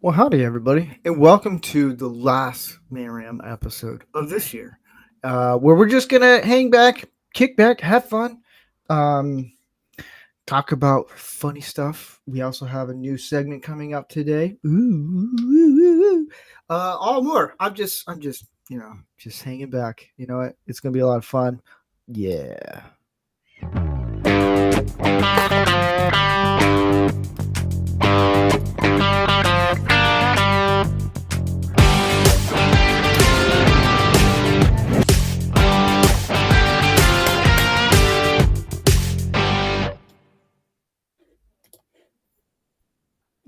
Well, howdy, everybody, and welcome to the last Man-O-Rama episode of this year, where we're just gonna hang back, kick back, have fun, um, talk about funny stuff. We also have a new segment coming up today. All more. I'm just, just hanging back. You know what? It's gonna be a lot of fun. Yeah.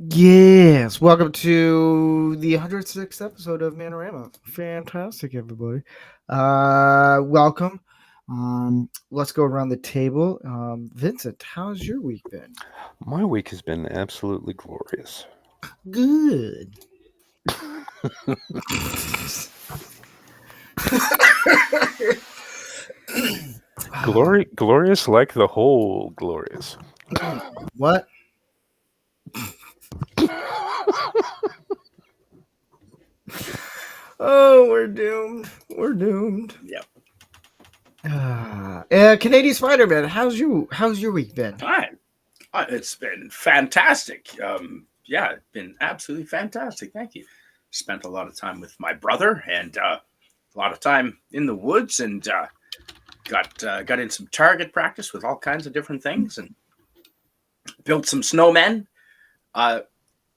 Yes, welcome to the 106th episode of Man-O-Rama. Fantastic, everybody. Welcome. Let's go around the table. Vincent, how's your week been? My week has been absolutely glorious. Good. Glorious like the whole glorious. What? Oh, we're doomed. We're doomed. Yep. Canadian Spider-Man, how's your week been? Fine. It's been fantastic. It's been absolutely fantastic. Thank you. Spent a lot of time with my brother and a lot of time in the woods and got in some target practice with all kinds of different things and built some snowmen.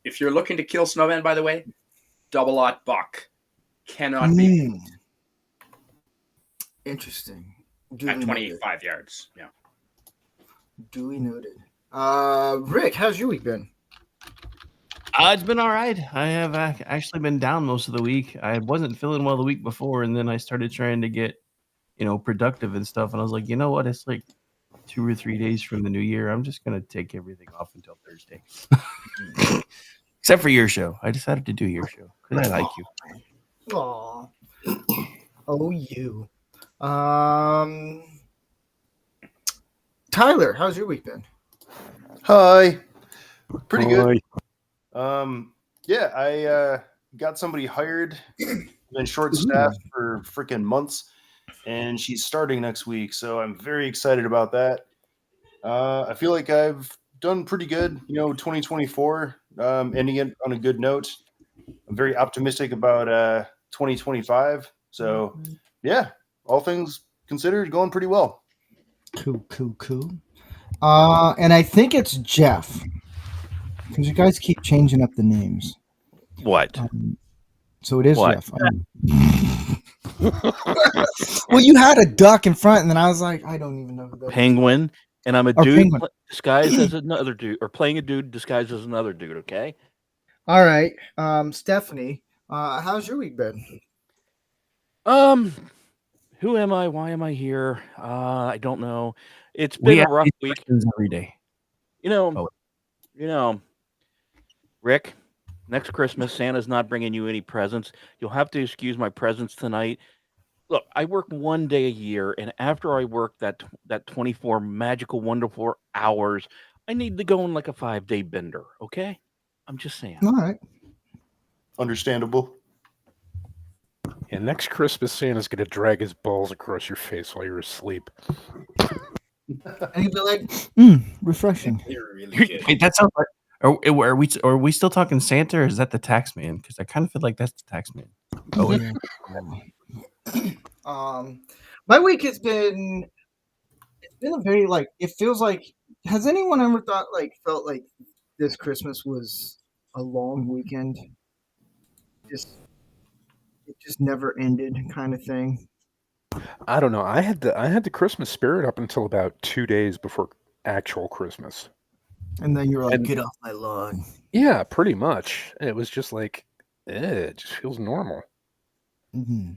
If you're looking to kill snowmen, by the way, double-aught buck cannot be beat Interesting. at 25 yards. Yeah. Duly noted. Rick, how's your week been? It's been all right. I have actually been down most of the week. I wasn't feeling well the week before, and then I started trying to get, productive and stuff. And I was like, you know what? It's like 2 or 3 days from the new year. I'm just going to take everything off until Thursday. Except for your show. I decided to do your show because I like you. Aw. Oh, you. Tyler, how's your week been? Hi. Pretty good. Hi. I got somebody hired, been short staffed for freaking months, and she's starting next week, so I'm very excited about that. I feel like I've done pretty good, 2024, ending it on a good note. I'm very optimistic about 2025. So, yeah, all things considered, going pretty well. Cool. And I think it's Jeff. Because you guys keep changing up the names. What? So it is What? Jeff. Well, you had a duck in front, and then I was like, I don't even know who that is. Penguin, and I'm a Oh, dude Penguin. disguised as another dude, or playing a dude disguised as another dude. Okay. All right. Stephanie, how's your week been? Who am I? Why am I here? I don't know. It's We been a ask rough these week. questions every day. Rick. Next Christmas, Santa's not bringing you any presents. You'll have to excuse my presence tonight. Look, I work 1 day a year, and after I work that 24 magical, wonderful hours, I need to go on like a 5-day bender. Okay, I'm just saying. All right. Understandable. And next Christmas, Santa's going to drag his balls across your face while you're asleep. And he'd be like, refreshing. You're really good. Wait, that sounds like. Are we still talking Santa, or is that the tax man? Because I kind of feel like that's the tax man. Oh, yeah. My week has been. It's been a very it feels like. Has anyone ever felt like this Christmas was a long weekend? It just never ended, kind of thing. I don't know. I had the Christmas spirit up until about 2 days before actual Christmas. And then you're like, get off my lawn. Yeah, pretty much. It was just like, it just feels normal. Mm-hmm.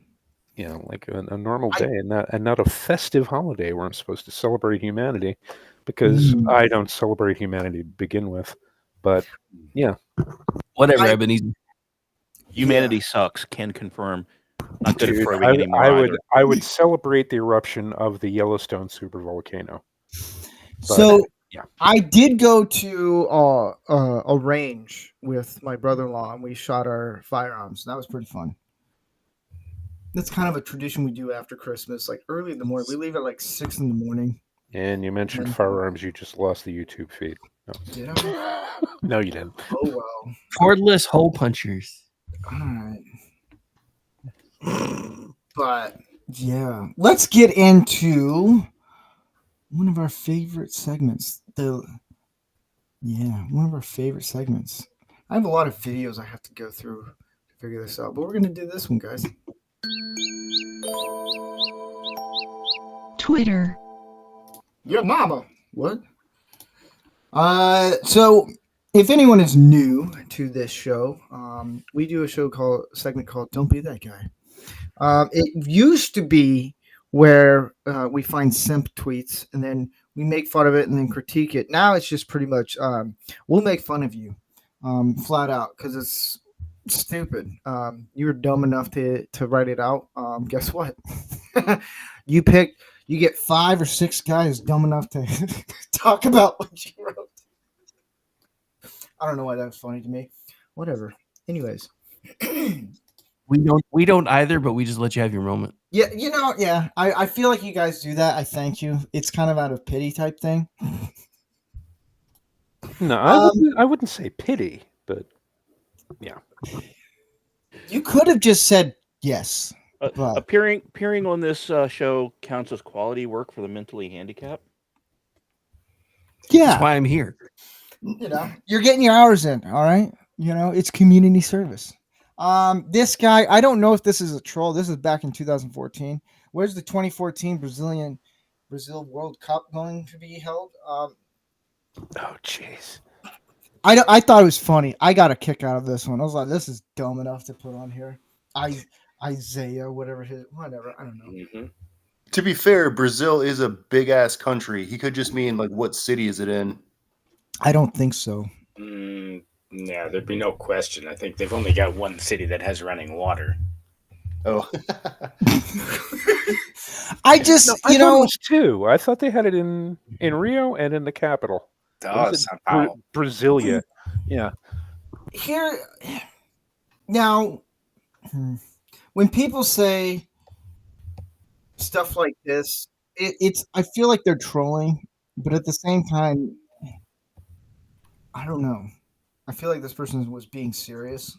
Like a normal day, and not a festive holiday where I'm supposed to celebrate humanity, because I don't celebrate humanity to begin with. But yeah, Whatever, Ebenezer. Humanity sucks. Can confirm. Not good dude, for everything anymore. either. I would celebrate the eruption of the Yellowstone supervolcano. But So I did go to a range with my brother-in-law, and we shot our firearms. That was pretty fun. That's kind of a tradition we do after Christmas, like early in the morning. We leave at like 6 in the morning. And you mentioned And- firearms. You just lost the YouTube feed. No, Did I? no you didn't. Oh well. Cordless hole punchers. All right. But yeah, let's get into one of our favorite segments. One of our favorite segments. I have a lot of videos I have to go through to figure this out, but we're gonna do this one, guys. Twitter. Your mama. What? So if anyone is new to this show, we do a segment called "Don't Be That Guy." It used to be where we find simp tweets and then we make fun of it and then critique it. Now it's just pretty much we'll make fun of you, flat out, because it's stupid. You were dumb enough to write it out. Guess what? You get 5 or 6 guys dumb enough to talk about what you wrote. I don't know why that was funny to me. Whatever. Anyways. We don't either, but we just let you have your moment. Yeah, I feel like you guys do that. I thank you. It's kind of out of pity type thing. No, I wouldn't say pity, but yeah. You could have just said yes. But Appearing on this show counts as quality work for the mentally handicapped. yeah, That's why I'm here. You're getting your hours in, all right? It's community service. This guy, I don't know if this is a troll. This is back in 2014. Where's the 2014 Brazil World Cup going to be held? Oh, jeez. I thought it was funny. I got a kick out of this one. I was like, this is dumb enough to put on here. Isaiah, whatever. I don't know. Mm-hmm. To be fair, Brazil is a big ass country. He could just mean like what city is it in? I don't think so. Yeah, there'd be no question. I think they've only got one city that has running water. Oh, I just, I thought it was 2. I thought they had it in Rio and in the capital. Sao Paulo. Brasilia. Yeah. here now, when people say stuff like this, it's I feel like they're trolling, but at the same time, I don't know. I feel like this person was being serious.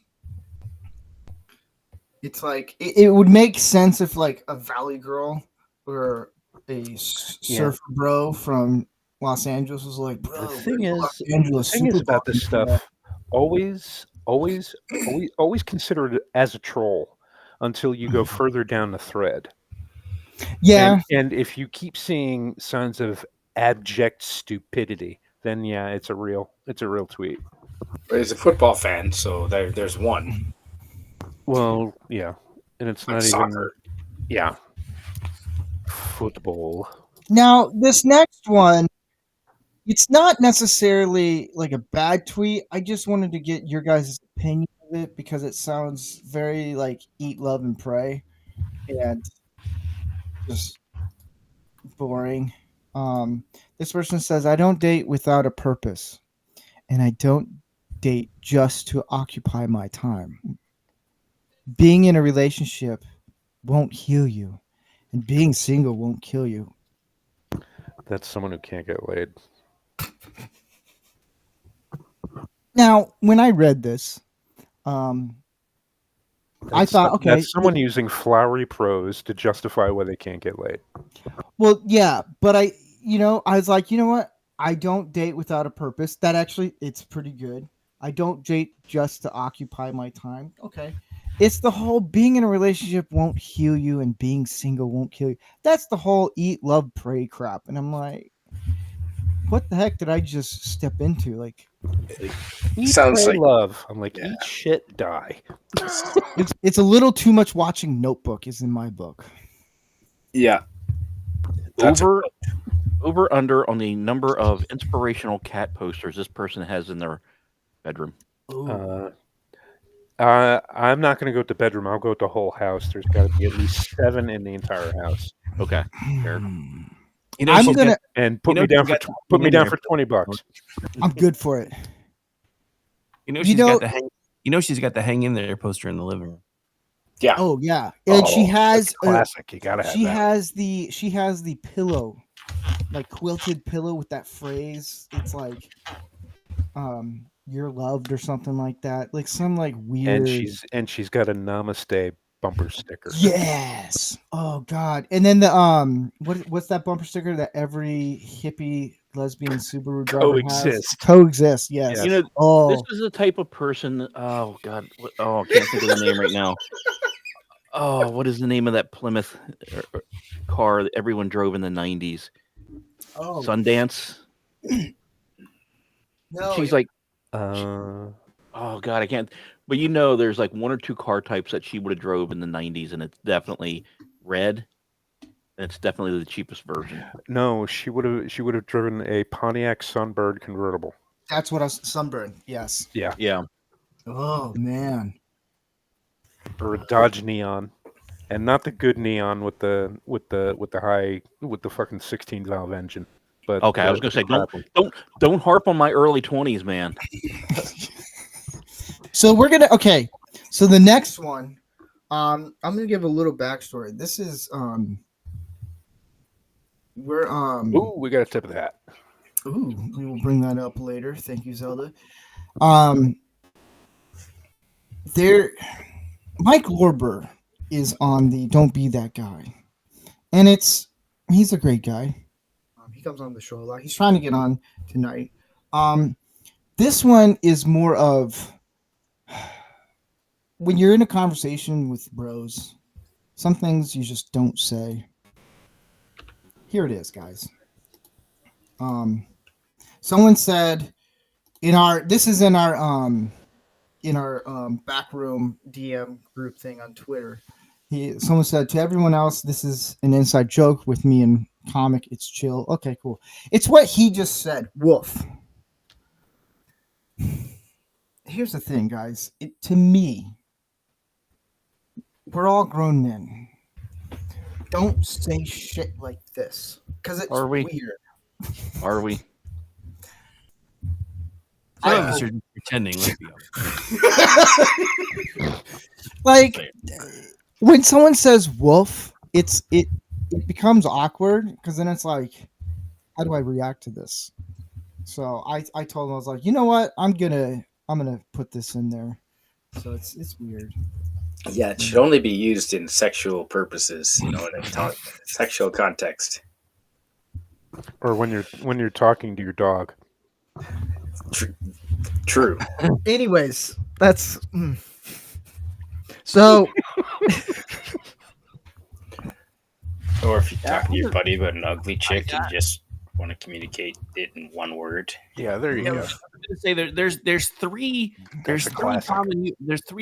It's like it would make sense if like a Valley girl or a surfer bro from Los Angeles was like, bro. The thing is, Los Angeles the thing is super about this fucking stuff. Always consider it as a troll until you go further down the thread. yeah. And if you keep seeing signs of abject stupidity, then yeah, it's a real tweet. But he's a football fan, so there's one. Well, yeah, and it's Like not soccer. even. Yeah, football. Now, this next one, it's not necessarily like a bad tweet. I just wanted to get your guys' opinion of it because it sounds very like eat, love, and pray, and just boring. This person says, I don't date without a purpose, and I don't date just to occupy my time. Being in a relationship won't heal you, and being single won't kill you. That's someone who can't get laid. Now, when I read this, I thought, okay, that's someone using flowery prose to justify why they can't get laid. well, yeah, but I was like, you know what? I don't date without a purpose. That actually, it's pretty good. I don't date just to occupy my time. Okay. It's the whole being in a relationship won't heal you and being single won't kill you. That's the whole eat, love, pray crap. And I'm like, what the heck did I just step into? Like, Eat, Sounds pray, like- love. I'm like, Yeah. eat shit, die. it's a little too much watching Notebook is in my book. Yeah. That's Over under on the number of inspirational cat posters this person has in their bedroom. I'm not going to go to bedroom. I'll go to whole house. There's got to be at least 7 in the entire house. Okay. Fair. You know, I'm she's gonna. got- And put You know me down she's for got put me in down there. for $20. I'm good for it. you know You she's know- got the hang. You know she's got the hang in there poster in the living room. Yeah. Oh yeah, and she has That's classic. You gotta have she that. has the pillow, like quilted pillow with that phrase. It's like, you're loved or something like that. Like some like weird. And she's got a namaste bumper sticker. Yes. Oh God. And then the what's that bumper sticker that every hippie lesbian Subaru driver has? Coexist. Coexist. Yes. Yes. You know, this Oh. is the type of person. Oh God. Oh, I can't think of the name right now. Oh, what is the name of that Plymouth car that everyone drove in the '90s? Oh. Sundance. No. She's like, Uh, oh God, I can't. But you know, there's like one or two car types that she would have drove in the '90s, and it's definitely red. And it's definitely the cheapest version. no, she would have driven a Pontiac Sunbird convertible. That's what I was sunburn. Yes. Yeah, Yeah. Oh man. or a Dodge Neon, and not the good Neon with the fucking 16 valve engine. But Okay, I was gonna say don't harp on my early 20s, man. So we're gonna So the next one, I'm gonna give a little backstory. This is we're Ooh, we got a tip of that. Ooh, we will bring that up later. Thank you, Zelda. Mike Lorber is on the Don't Be That Guy, and he's a great guy. He comes on the show a lot. He's trying to get on tonight. This one is more of when you're in a conversation with bros, some things you just don't say. Here it is, guys. Someone said in our backroom DM group thing on Twitter. Someone said to everyone else, this is an inside joke with me and comic. It's chill. Okay, cool. It's what he just said. Woof. Here's the thing, guys. To me, we're all grown men. Don't say shit like this because it's Are we? weird. Are we? Some of us are just pretending. Let's be honest. Like when someone says "wolf," it becomes awkward because then it's like, how do I react to this? So I told him, I was like, you know what, I'm gonna put this in there. So it's weird. Yeah, it should only be used in sexual purposes, in a sexual context. Or when you're talking to your dog. True. Anyways, that's so. Or if you're talking to your buddy about an ugly chick and just want to communicate it in one word. Yeah, there you go. I was gonna say there's three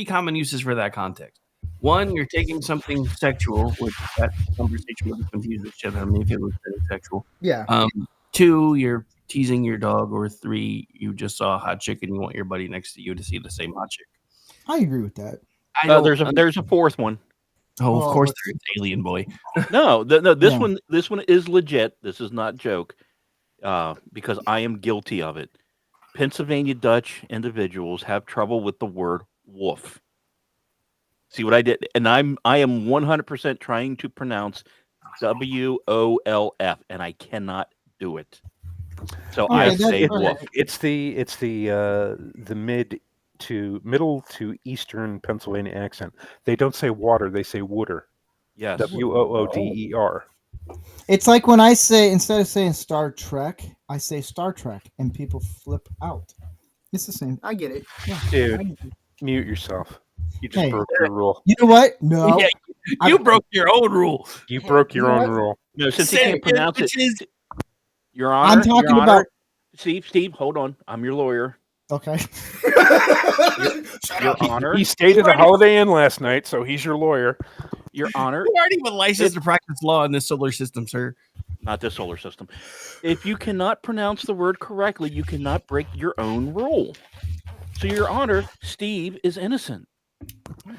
common uses for that context. One, you're taking something sexual, which that conversation would confuse the shit out of me if it was sexual. Yeah. Two, you're teasing your dog, or three, you just saw a hot chick and you want your buddy next to you to see the same hot chick. I agree with that. There's a fourth one. Oh, Well, of course, there's Alien Boy. No, this Yeah. this one is legit. This is not joke, because I am guilty of it. Pennsylvania Dutch individuals have trouble with the word wolf. See what I did? And I am 100% trying to pronounce WOLF, and I cannot do it. So Okay, I that's say all wolf. right. It's the middle to eastern Pennsylvania accent. They don't say water, they say wooder. Yes. WOODER. It's like when I say, instead of saying Star Trek, I say Star Trek, and people flip out. It's the same. I get it. Yeah, Dude, I get it. mute yourself. You just Hey. broke your rule. You know what? No. Yeah, you broke your own rule. You broke your You know own what? rule. No, since he Say can't it, pronounce it. bitches. Your Honor. I'm talking Your Honor, about. Steve, hold on. I'm your lawyer. Okay. Your Honor. He stayed at a Holiday Inn last night, so he's your lawyer. Your Honor. You aren't even licensed to practice law in this solar system, sir. Not this solar system. If you cannot pronounce the word correctly, you cannot break your own rule. So, Your Honor, Steve is innocent.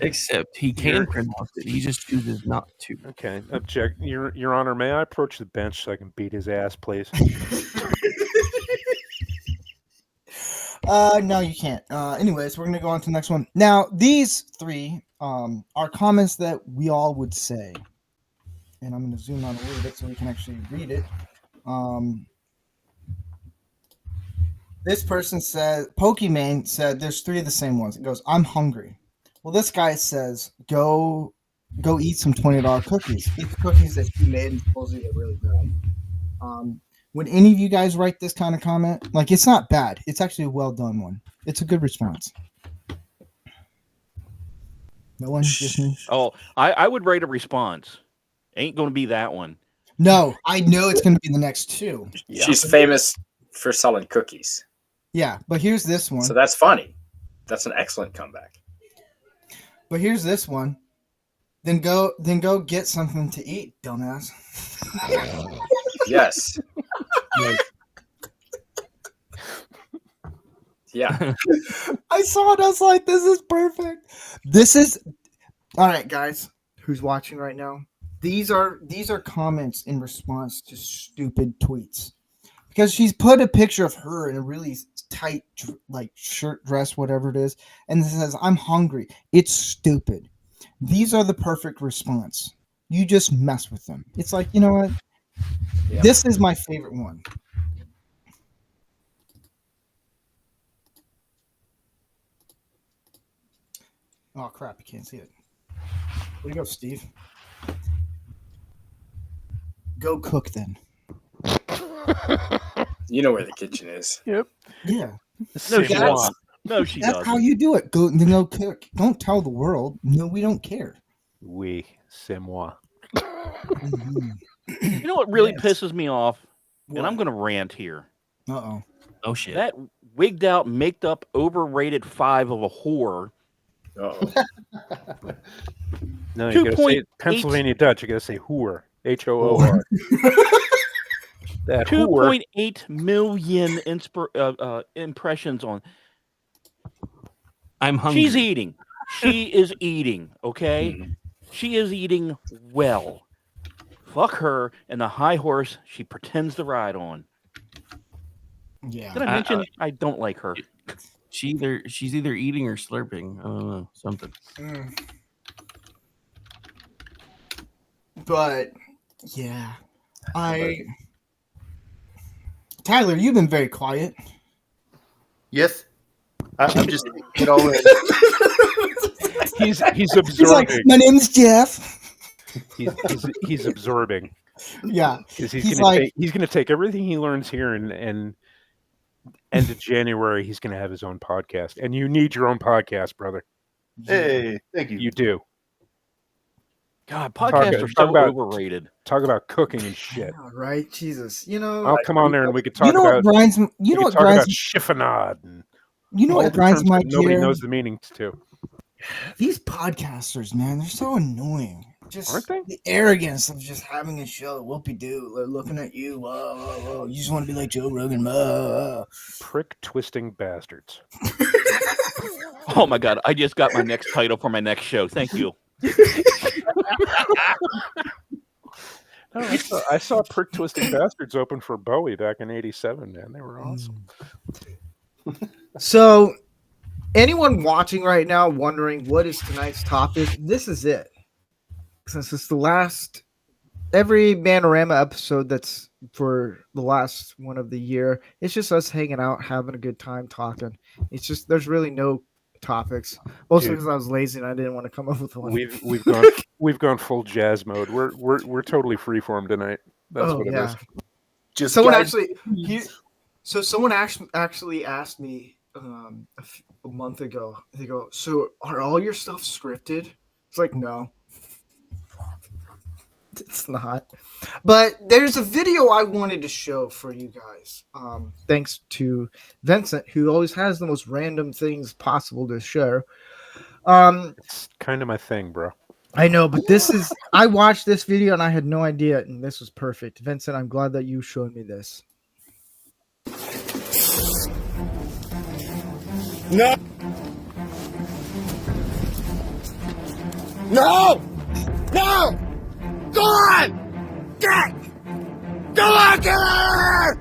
Except he can pronounce it. He just chooses not to. Okay, object, Your Honor. May I approach the bench so I can beat his ass, please? No, you can't. Anyways, we're gonna go on to the next one. Now, these three are comments that we all would say, and I'm gonna zoom out a little bit so we can actually read it. This person said, Pokimane said, there's three of the same ones. It goes, I'm hungry. Well, this guy says, go eat some $20 cookies. Eat the cookies that he made and supposedly they're really bad. Would any of you guys write this kind of comment? Like, it's not bad. It's actually a well done one. It's a good response. No one? Just me? Oh, I would write a response. Ain't going to be that one. No, I know it's going to be the next two. Yeah. She's famous for selling cookies. Yeah, but here's this one. So that's funny. That's an excellent comeback. But here's this one. Then go get something to eat, dumbass. Yes. Yeah. I saw it. I was like, this is perfect. This is all right, guys. Who's watching right now? These are comments in response to stupid tweets. Because she's put a picture of her in a really tight, like, shirt, dress, whatever it is, and it says, I'm hungry. It's stupid. These are the perfect response. You just mess with them. It's like, you know what? Yeah. This is my favorite one. Oh, crap. You can't see it. Where'd you go, Steve? Go cook, then. You know where the kitchen is. Yep. Yeah. No, she doesn't. No, she doesn't. That's how you do it. Go cook. Don't tell the world. No, we don't care. Oui, c'est moi. Mm-hmm. You know what really pisses me off? What? And I'm going to rant here. Uh-oh. Oh, shit. That wigged out, maked up, overrated 5 of a whore. Uh-oh. No, you got to say Pennsylvania Dutch. You got to say whore. H-O-O-R. That 2.8 million impressions on. I'm hungry. She's eating. She is eating. Okay, she is eating well. Fuck her and the high horse she pretends to ride on. Yeah. Did I mention I don't like her? She's either eating or slurping. I don't know, something. But yeah, Tyler, you've been very quiet. Yes, I'm just taking it all in. He's absorbing. He's like, my name's Jeff. He's absorbing. Yeah, because he's gonna take everything he learns here and end of January he's gonna have his own podcast, and you need your own podcast, brother. Hey, thank you. You do. God, podcasts are so overrated. Talk about cooking and shit. Yeah, right? Jesus, you know. I'll come on there and we could talk about. What grinds? You know what grinds? About chiffonade. And you know what grinds my gear? Nobody knows the meanings to. These podcasters, man, they're so annoying. Just aren't they? The arrogance of just having a show, whoopie-doo, they're looking at you, whoa, whoa, whoa. You just want to be like Joe Rogan, whoa. Prick twisting bastards. Oh my God, I just got my next title for my next show. Thank you. I saw Prick Twisting Bastards open for Bowie back in '87, man. They were awesome. So, anyone watching right now wondering what is tonight's topic, this is it. Since it's the last, every Man-O-Rama episode that's for the last one of the year, it's just us hanging out, having a good time, talking. It's just, there's really no topics, mostly because I was lazy and I didn't want to come up with one. We've gone full jazz mode. We're totally freeform tonight. That's what it is. Just someone someone actually asked me a month ago. They go, "So are all your stuff scripted?" It's like, no, it's not. But there's a video I wanted to show for you guys. Thanks to Vincent, who always has the most random things possible to share. It's kind of my thing, bro. I know, but I watched this video and I had no idea, and this was perfect. Vincent, I'm glad that you showed me this. No. No! No! Go on! Get! Go on, get her!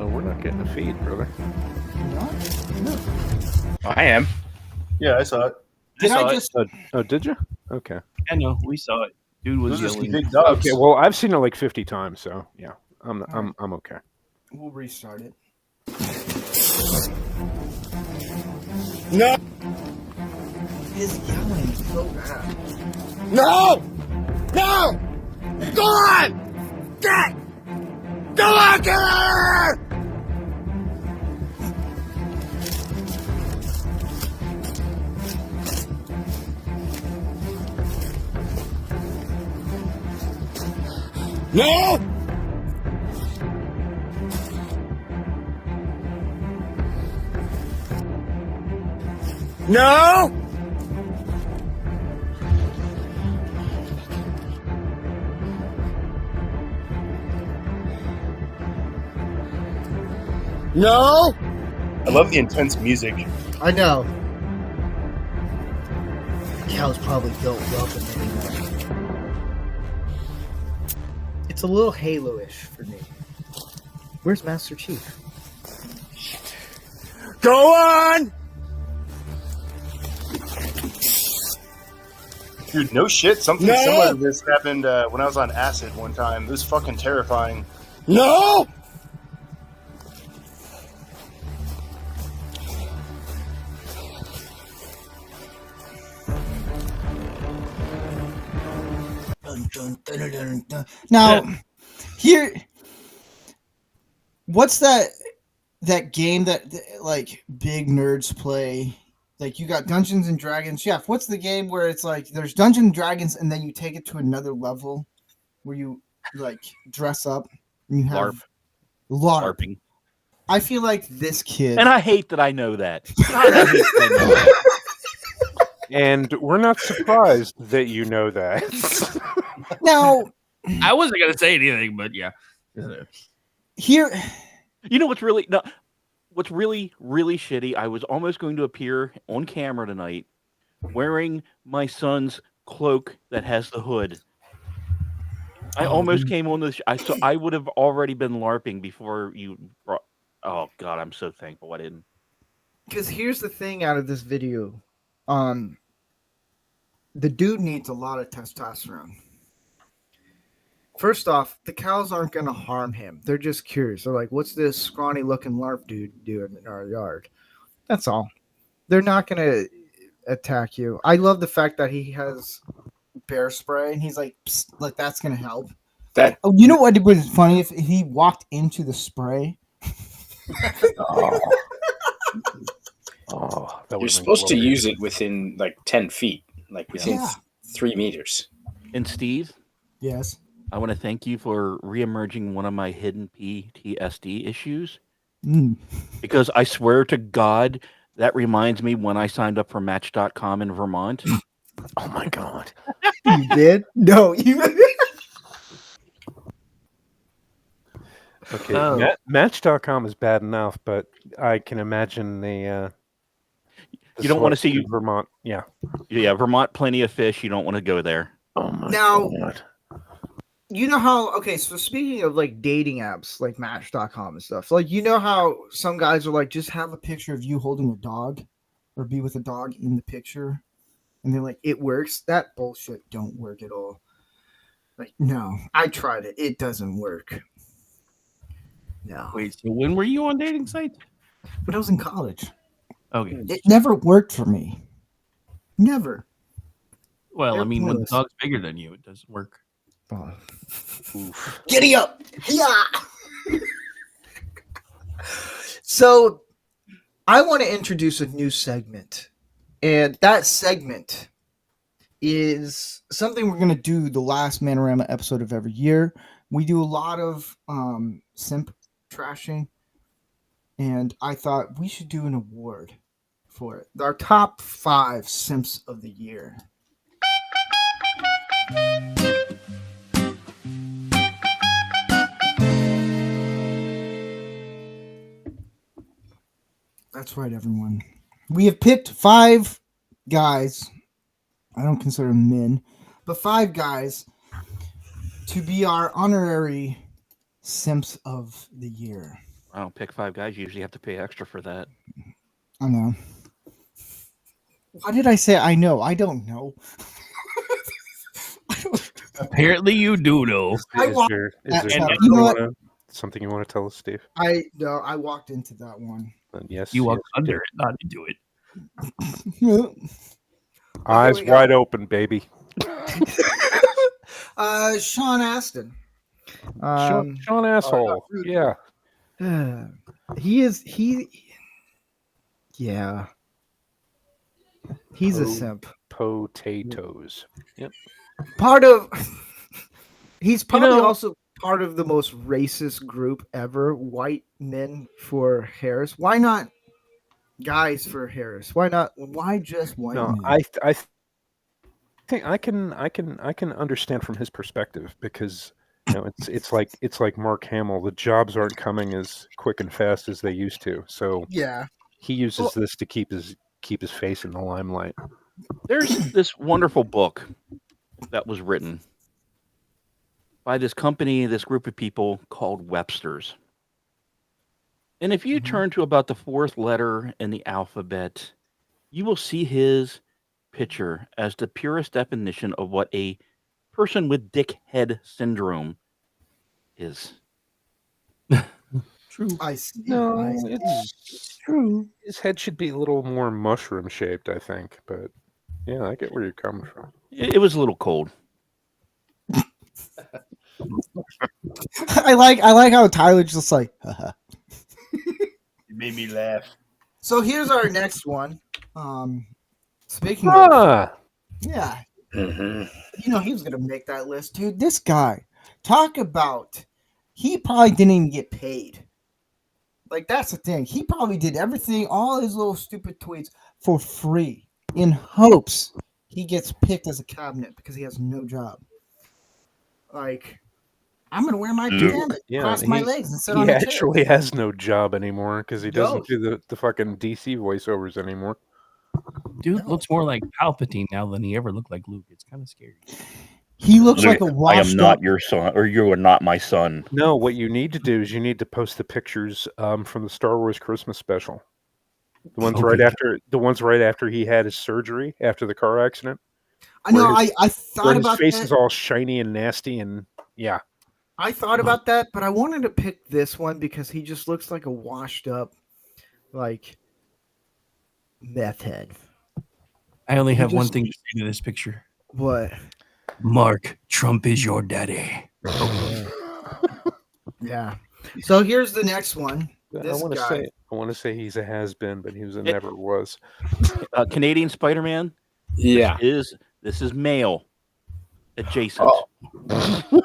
We're not getting a feed, brother. I am. Yeah, I saw it. Did saw I it. just? Oh, did you? Okay. I know, we saw it. Dude was Those are some yelling. big dogs. Okay. Well, I've seen it like 50 times, so yeah, I'm okay. We'll restart it. No! His yelling is so bad. No! No! Go on! Get! Go on, get her! No! No! No! I love the intense music. I know. Cow's probably built welcome anyway. It's a little Halo-ish for me. Where's Master Chief? Go on! Dude, no shit. Something No! similar to this happened when I was on acid one time. It was fucking terrifying. No! Dun, dun, dun, dun, dun, dun. Now, here, what's that game that like big nerds play? Like you got Dungeons and Dragons. Jeff, what's the game where it's like there's Dungeons and Dragons and then you take it to another level where you like dress up and you have LARP. LARPing. I feel like this kid. And I hate that I know that. God, I hate that I know that. And we're not surprised that you know that. Now, I wasn't gonna say anything, but yeah. here, You know what's really really shitty? I was almost going to appear on camera tonight wearing my son's cloak that has the hood. I almost came on the so I would have already been LARPing before you brought. Oh God, I'm so thankful I didn't. because here's the thing out of this video. The dude needs a lot of testosterone. First off, the cows aren't going to harm him. They're just curious. They're like, what's this scrawny looking LARP dude doing in our yard? That's all. They're not going to attack you. I love the fact that he has bear spray and he's like, psst, like that's going to help. That Oh, you know what would be funny if he walked into the spray? That you're supposed to use it within like 10 feet, like within Yeah. 3 meters. And Steve, Yes. I want to thank you for reemerging one of my hidden PTSD issues. Mm. Because I swear to God, that reminds me when I signed up for Match.com in Vermont. Oh my God. You did? No, you. Okay, Oh. Match.com is bad enough, but I can imagine the You don't wanna see- select in Vermont. Yeah. Yeah, Vermont, plenty of fish. You don't want to go there. Oh my Now- God. You know how, okay, so speaking of like dating apps like Match.com and stuff, like you know how some guys are like, just have a picture of you holding a dog or be with a dog in the picture. And they're like, it works. That bullshit don't work at all. Like, no, I tried it. It doesn't work. No. Wait, so when were you on dating sites? But I was in college. Okay. It never worked for me. Never. Well, I mean, when the Yes. dog's bigger than you, it doesn't work. Oh. Giddy up. Yeah. So I want to introduce a new segment. And that segment is something we're going to do the last Man-O-Rama episode of every year. We do a lot of simp trashing. And I thought we should do an award for it. Our top 5 simps of the year. That's right, everyone. We have picked 5 guys I don't consider them men, but 5 guys to be our honorary simps of the year. I don't pick 5 guys. You usually have to pay extra for that. I know. Why did I say I know? I don't know. Apparently, you do know. Is I walked there that something, tub. You know what? something you want to tell us, Steve? I walked into that one. Yes. You walk yes, under did. it, not into it. Eyes we go. wide open, baby. Sean Astin. Sean asshole. Yeah. Yeah. He's a Oh. simp. Potatoes. He's probably know- also part of the most racist group ever. White men for Harris. Why not guys for Harris? Why just white No, men? I think I can understand from his perspective because it's like Mark Hamill. The jobs aren't coming as quick and fast as they used to. So Yeah. he uses this to keep his face in the limelight. There's this wonderful book that was written by this company, this group of people called Webster's. And if you turn to about the 4th letter in the alphabet, you will see his picture as the purest definition of what a person with dickhead syndrome is. True. I see. No, I see. it's true. His head should be a little more mushroom shaped, I think. But yeah, I get where you're coming from. It was a little cold. I like how Tyler's just like, haha. It made me laugh. So here's our next one. Speaking of, yeah, he was gonna make that list, dude. This guy, talk about, he probably didn't even get paid. Like, that's the thing. He probably did everything, all his little stupid tweets for free, in hopes he gets picked as a cabinet because he has no job. Like, I'm gonna wear my pajamas, cross my legs, and sit on He a chair. actually has no job anymore because he doesn't No. do the fucking DC voiceovers anymore. Dude looks more like Palpatine now than he ever looked like Luke. It's kind of scary. He looks like a I am washed not up. your son, or you are not my son. No, what you need to do is you need to post the pictures from the Star Wars Christmas special. The ones right after he had his surgery after the car accident. I know. Where I thought about his face that. is all shiny and nasty, and yeah. I thought about that, but I wanted to pick this one because he just looks like a washed up, like, meth head. I only have one just- thing to say to this picture. What? Mark, Trump is your daddy. Yeah. So here's the next one. I This want to guy. say he's a has been, but he was a never was. Canadian Spider-Man. Yeah. This is male adjacent. Oh.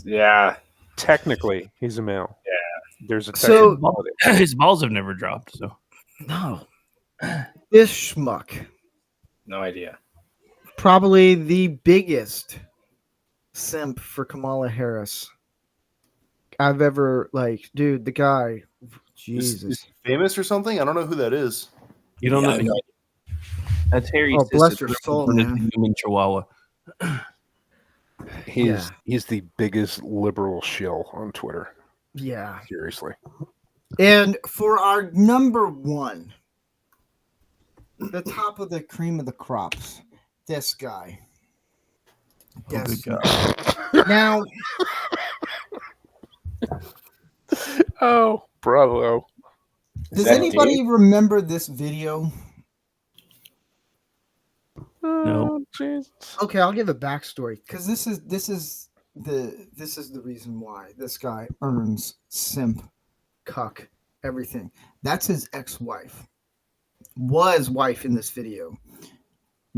Yeah. Technically, he's a male. Yeah. There's a So- technicality. His balls have never dropped. So No. This schmuck. No idea. Probably the biggest simp for Kamala Harris I've ever, like, dude, the guy. Jesus. Is he famous or something? I don't know who that is. you don't Yeah, know. That's Harry's Oh, bless sister. her soul, Turned into man. a human chihuahua. He's the biggest liberal shill on Twitter. Yeah. Seriously. And for our number one, the top of the cream of the crops, this guy. Yes. good God. Now, Oh, bravo. does that anybody remember this video? No. Oh, Jesus. Okay, I'll give a backstory because this is the reason why this guy earns simp, cuck, everything. That's his ex-wife, was wife in this video,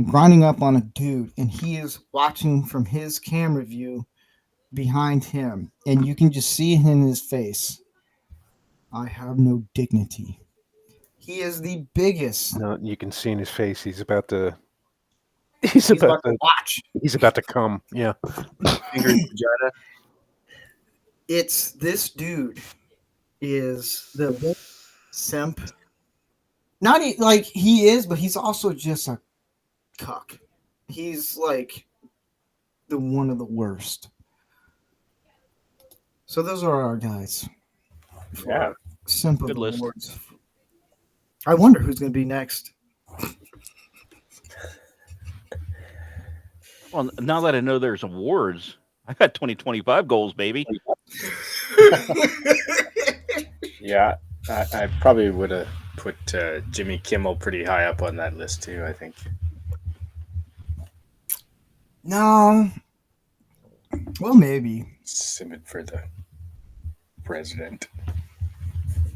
grinding up on a dude, and he is watching from his camera view behind him, and you can just see in his face, I have no dignity. He is the biggest. No, you can see in his face he's about to He's about to watch. he's about to come. Yeah. Finger in vagina. It's this dude is the simp. Not like he is, but he's also just a cuck. He's like the one of the worst. So those are our guys. For Yeah. Simple Good list. awards. I wonder who's going to be next. Well, now that I know there's awards, I got 2025 goals, baby. Yeah, I probably would have put Jimmy Kimmel pretty high up on that list too. I think. No. Well, maybe. Simon for the president.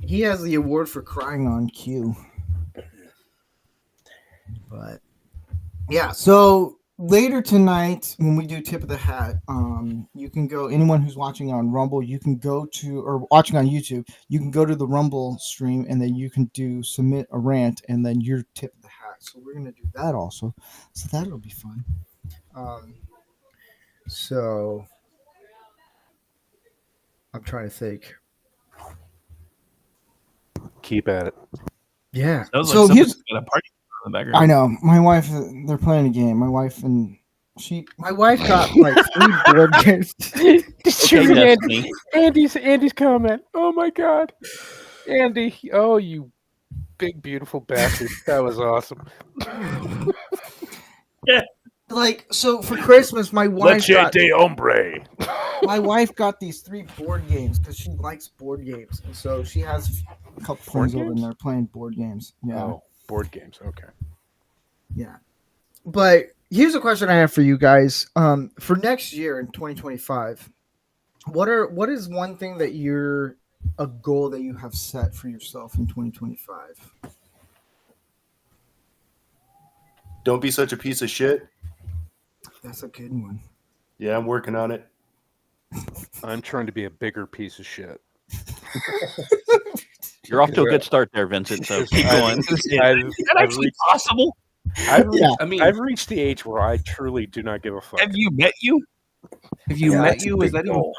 He has the award for crying on cue. But yeah, so later tonight when we do tip of the hat, you can go, anyone who's watching on Rumble, you can go to, or watching on YouTube, you can go to the Rumble stream and then you can submit a rant and then your tip of the hat. So we're gonna do that also. So that'll be fun. So I'm trying to think. Keep at it. Yeah. Sounds So like here's, somebody's got a party in the background. I know my wife. They're playing a game. My wife got like 3 board games. Okay, Destiny. Andy's comment. Oh my God, Andy! Oh, you big beautiful bastard! That was awesome. Like, so for Christmas, my wife got hombre. these 3 board games because she likes board games, and so she has a couple Board friends over and games? they're playing board games. Yeah, Oh, board games. Okay. yeah. But here's a question I have for you guys. For next year in 2025, what is one thing that you're a goal that you have set for yourself in 2025? Don't be such a piece of shit. That's a good one. Yeah, I'm working on it. I'm trying to be a bigger piece of shit. You're off to a good start there, Vincent. So keep going. Is that actually possible? I've reached the age where I truly do not give a fuck. Have you met you? Yeah, Met it's a you? Is big that even goal.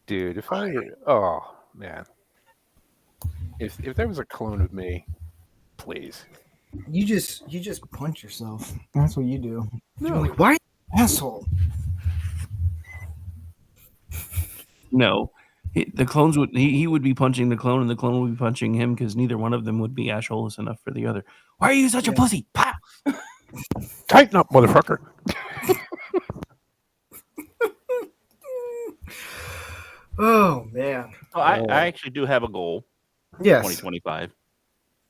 Dude, if I were, oh man, if there was a clone of me, please. You just punch yourself. That's what you do. No. You're like, why, asshole? No. The clones would he would be punching the clone and the clone would be punching him because neither one of them would be assholeless enough for the other. Why are you such a pussy? Pow! Tighten up, motherfucker. Oh man. So I actually do have a goal. Yes. 2025.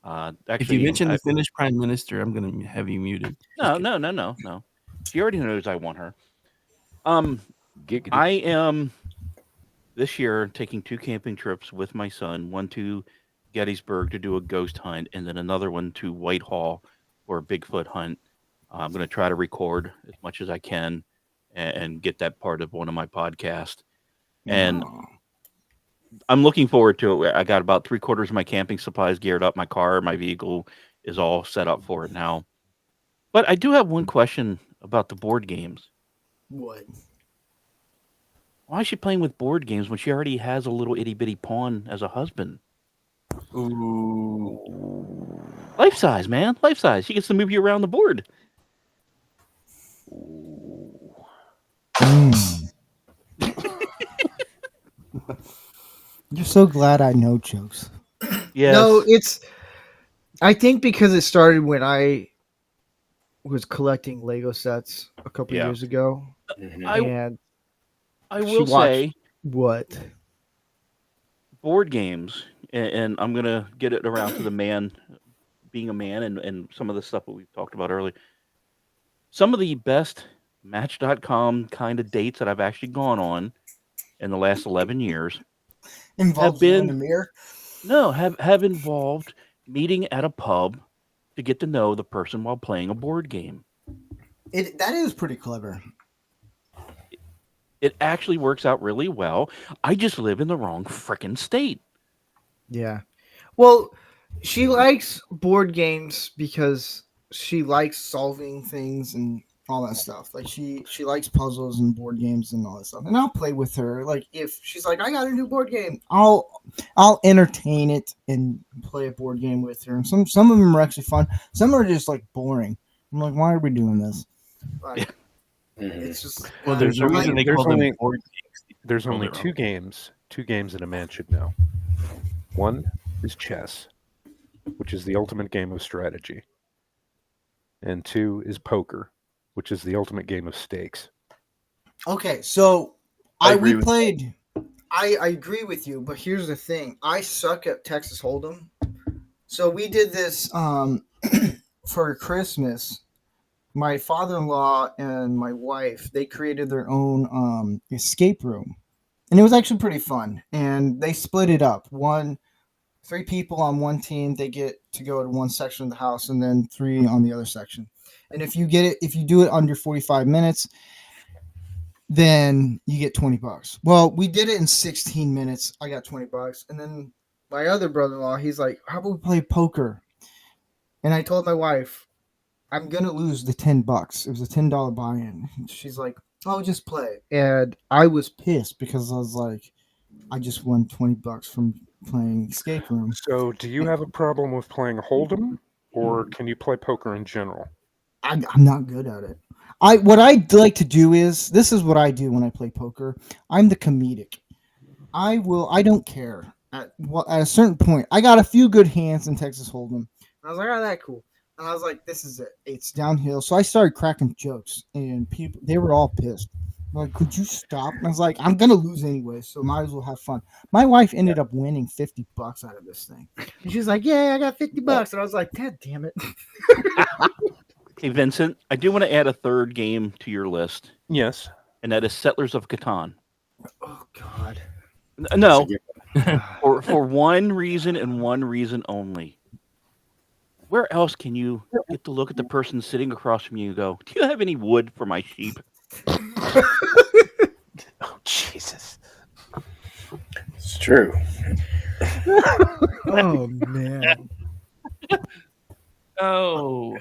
If Actually, you mention the Finnish prime minister, I'm going to have you muted. No. She already knows I want her. Giggity. I am this year taking 2 camping trips with my son. One to Gettysburg to do a ghost hunt, and then another one to Whitehall for a Bigfoot hunt. I'm going to try to record as much as I can and get that part of one of my podcasts. And I'm looking forward to it. I got about 3/4 of my camping supplies geared up. My car, my vehicle is all set up for it now. But I do have one question about the board games. What? Why is she playing with board games when she already has a little itty bitty pawn as a husband? Ooh. Life size, man. Life size. She gets to move you around the board. You're so glad I know jokes. Yes. No, I think because it started when I was collecting Lego sets a couple Yeah. years ago. And I she will watched- say what? board games, and I'm going to get it around to the man, being a man, and some of the stuff that we've talked about earlier. Some of the best Match.com kind of dates that I've actually gone on in the last 11 years Involved been- you in the mirror? have involved meeting at a pub to get to know the person while playing a board game. That is pretty clever. It actually works out really well. I just live in the wrong frickin' state. Yeah. Well, she likes board games because she likes solving things and all that stuff. Like she likes puzzles and board games and all that stuff. And I'll play with her. Like if she's like, I got a new board game, I'll entertain it and play a board game with her. And some of them are actually fun. Some are just like boring. I'm like, why are we doing this? Like, it's just Well, there's a reason they there's call them only- board games. There's Well, only they're two games that a man should know. One is chess, which is the ultimate game of strategy. And two is poker, which is the ultimate game of stakes. okay. So I agree we with played. I agree with you, but here's the thing: I suck at Texas Hold'em. So we did this for Christmas. My father-in-law and my wife, they created their own escape room, and it was actually pretty fun. And they split it up. 3 people on one team, they get to go to one section of the house, and then 3 on the other section. And if you do it under 45 minutes, then you get $20. Well, we did it in 16 minutes. I got $20, and then my other brother-in-law, he's like, "How about we play poker?" And I told my wife, I'm gonna lose the $10. It was a $10 buy-in. She's like, "Oh, just play." And I was pissed because I was like, I just won $20 from playing escape room. So, do you have a problem with playing Hold'em, or can you play poker in general? I'm not good at it. What I'd like to do is this is what I do when I play poker. I'm the comedic. I don't care. At a certain point, I got a few good hands in Texas Hold'em. I was like, "Oh, that cool." And I was like, "This is it. It's downhill." So I started cracking jokes, and they were all pissed. Like, "Could you stop?" And I was like, "I'm gonna lose anyway, so might as well have fun." My wife ended up winning $50 out of this thing. And she's like, "Yeah, I got $50." And I was like, "God damn it!" Hey, Vincent, I do want to add a third game to your list, Yes. and that is Settlers of Catan. Oh God. No, for one reason and one reason only. Where else can you get to look at the person sitting across from you and go, "Do you have any wood for my sheep?" Oh, Jesus. It's true. Oh man. Oh,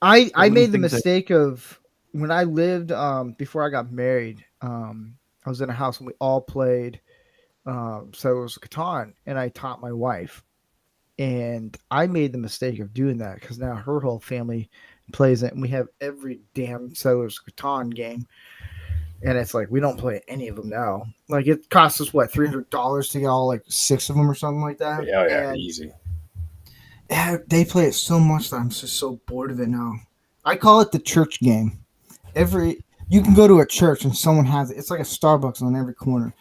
I many made the things that- mistake of when I lived before I got married. I was in a house and we all played Settlers of Catan, and I taught my wife, and I made the mistake of doing that because now her whole family plays it, and we have every damn Settlers of Catan game, and it's like we don't play any of them now. Like it costs us what $300 to get all like 6 of them or something like that. Oh yeah, And easy. yeah, they play it so much that I'm just so bored of it now. I call it the church game. You can go to a church and someone has it. It's like a Starbucks on every corner.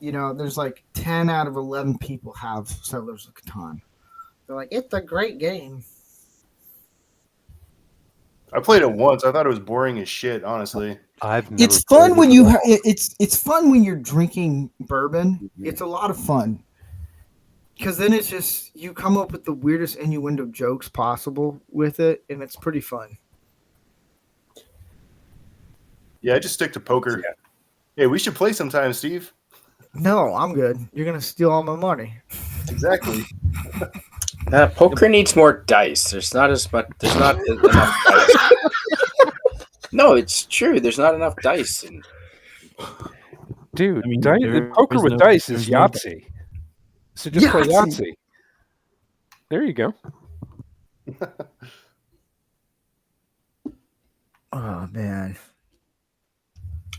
You know, there's like 10 out of 11 people have Settlers of Catan. They're like, it's a great game. I played it once. I thought it was boring as shit, honestly. I've never It's fun played when it at all. it's fun when you're drinking bourbon. It's a lot of fun. Because then it's just you come up with the weirdest innuendo jokes possible with it, and it's pretty fun. Yeah, I just stick to poker. Yeah. Hey, we should play sometime, Steve. No, I'm good. You're gonna steal all my money. Exactly. Poker needs more dice. There's not enough dice. No, it's true. There's not enough dice. And Dude, I mean, poker there's with no- dice is there's no- Yahtzee. So just play Yahtzee. Yahtzee. There you go. Oh man.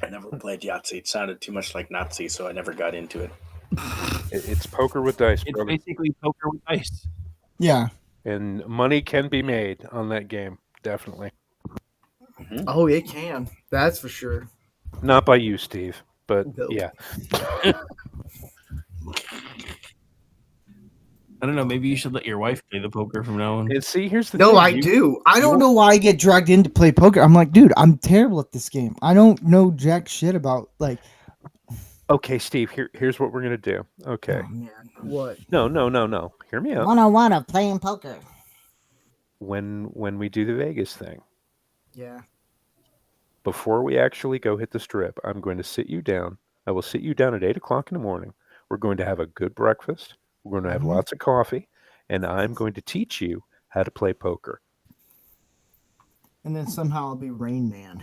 I never played Yahtzee. It sounded too much like Nazi, so I never got into it. It's poker with dice, It's brother. basically poker with dice. Yeah. And money can be made on that game, definitely. Oh, it can. That's for sure. Not by you, Steve, but Nope. yeah. I don't know. Maybe you should let your wife play the poker from now on. And see, here's the No, thing. I do. I don't know why I get dragged in to play poker. I'm like, dude, I'm terrible at this game. I don't know jack shit about like. Okay, Steve, here's what we're gonna do. Okay. Oh man, what? No. Hear me out. 101 of playing poker. When we do the Vegas thing, Yeah. before we actually go hit the strip, I'm going to sit you down. I will sit you down at 8:00 in the morning. We're going to have a good breakfast. We're going to have lots of coffee, and I'm going to teach you how to play poker. and then somehow I'll be Rain Man.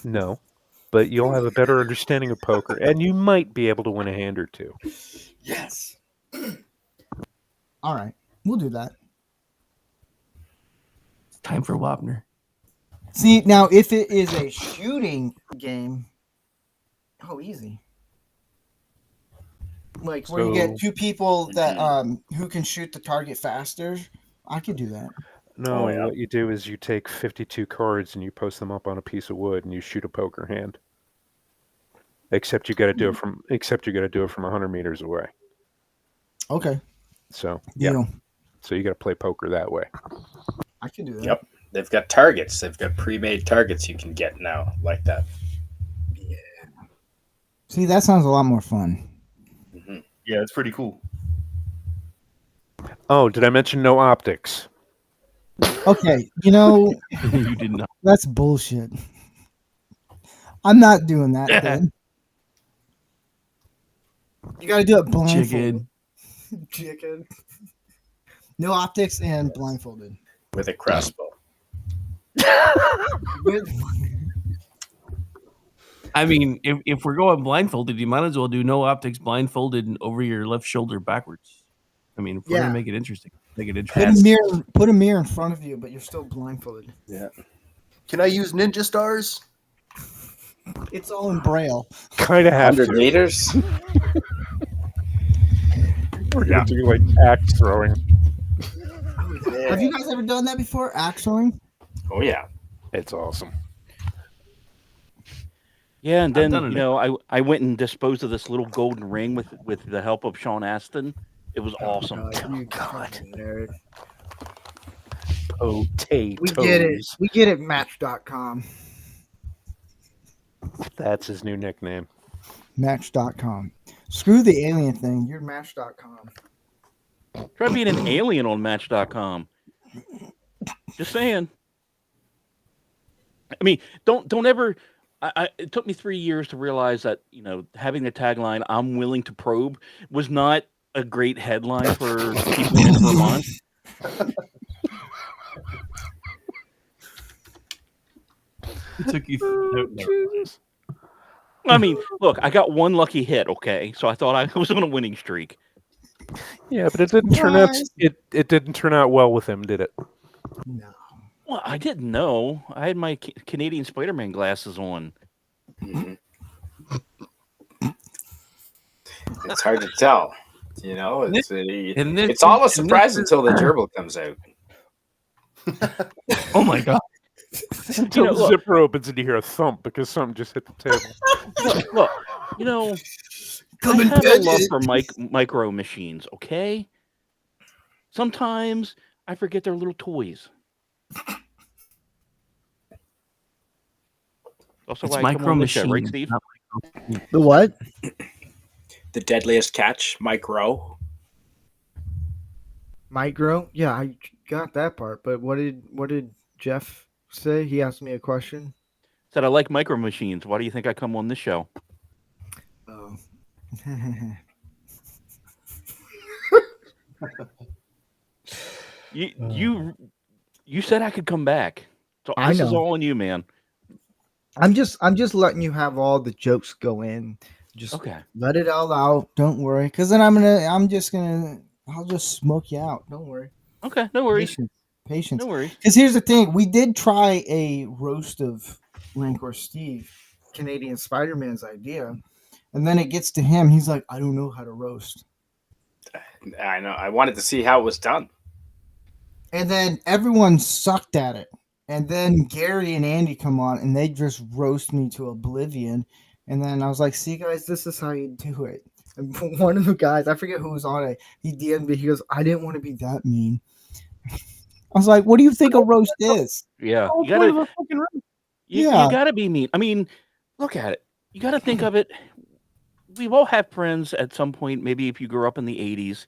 No, but you'll have a better understanding of poker, and you might be able to win a hand or two. Yes. All right, we'll do that. It's time for Wapner. See, now if it is a shooting game, easy. Like where you get two people that who can shoot the target faster, I could do that. No, what you do is you take 52 cards and you post them up on a piece of wood and you shoot a poker hand. Except you got to do it from 100 meters away. Okay. So Deal. So you got to play poker that way. I can do that. Yep. They've got targets. They've got pre-made targets you can get now like that. Yeah. See, that sounds a lot more fun. Mm-hmm. Yeah, it's pretty cool. Oh, did I mention no optics? Okay, you know, You did not. that's bullshit. I'm not doing that then. You got to do it blindfolded. Chicken. No optics and blindfolded. With a crossbow. I mean, if we're going blindfolded, you might as well do no optics blindfolded and over your left shoulder backwards. I mean, if we're gonna make it interesting, make it interesting. Put a mirror in front of you, but you're still blindfolded. Yeah. Can I use ninja stars? It's all in braille. Kind of have 100 to. meters? We're going to do like axe throwing. Yeah. Have you guys ever done that before? Axe throwing? Oh, yeah. It's awesome. Yeah, and then I went and disposed of this little golden ring with the help of Sean Astin. It was awesome. God. Potatoes. We get it. We get it, Match.com. That's his new nickname. Match.com. Screw the alien thing. You're Match.com. Try being an alien on Match.com. Just saying. I mean, don't ever. It took me 3 years to realize that having the tagline "I'm willing to probe" was not a great headline for people in Vermont. It took you. I mean, look, I got one lucky hit. Okay, so I thought I was on a winning streak. Yeah, but it didn't turn out. It didn't turn out well with him, did it? No. Well, I didn't know. I had my Canadian Spider-Man glasses on. Mm-hmm. It's hard to tell. It's all a surprise until the gerbil comes out. Oh my god. Until the zipper opens and you hear a thump because something just hit the table. Look, I have a love for micro machines, okay? Sometimes I forget they're little toys. Also, it's why micro machines, right, Steve? The what? The deadliest catch, micro. Micro? Yeah, I got that part. But what did Jeff say? He asked me a question. Said I like micro machines. Why do you think I come on this show? Oh. You said I could come back. So I this know. is all on you, man. I'm just letting you have all the jokes go in. Just let it all out. Don't worry, because then I'll just smoke you out. Don't worry. Okay, no worries. Patience. No worries. Because here's the thing: we did try a roast of Rancor Steve, Canadian Spider-Man's idea, and then it gets to him. He's like, I don't know how to roast. I know. I wanted to see how it was done. And then everyone sucked at it. And then Gary and Andy come on and they just roast me to oblivion. And then I was like, see, guys, this is how you do it. And one of the guys, I forget who was on it, he DM'd me. He goes, I didn't want to be that mean. I was like, what do you think a roast is? Yeah. You gotta be mean. I mean, look at it. You gotta think of it. We've all had friends at some point, maybe if you grew up in the 80s,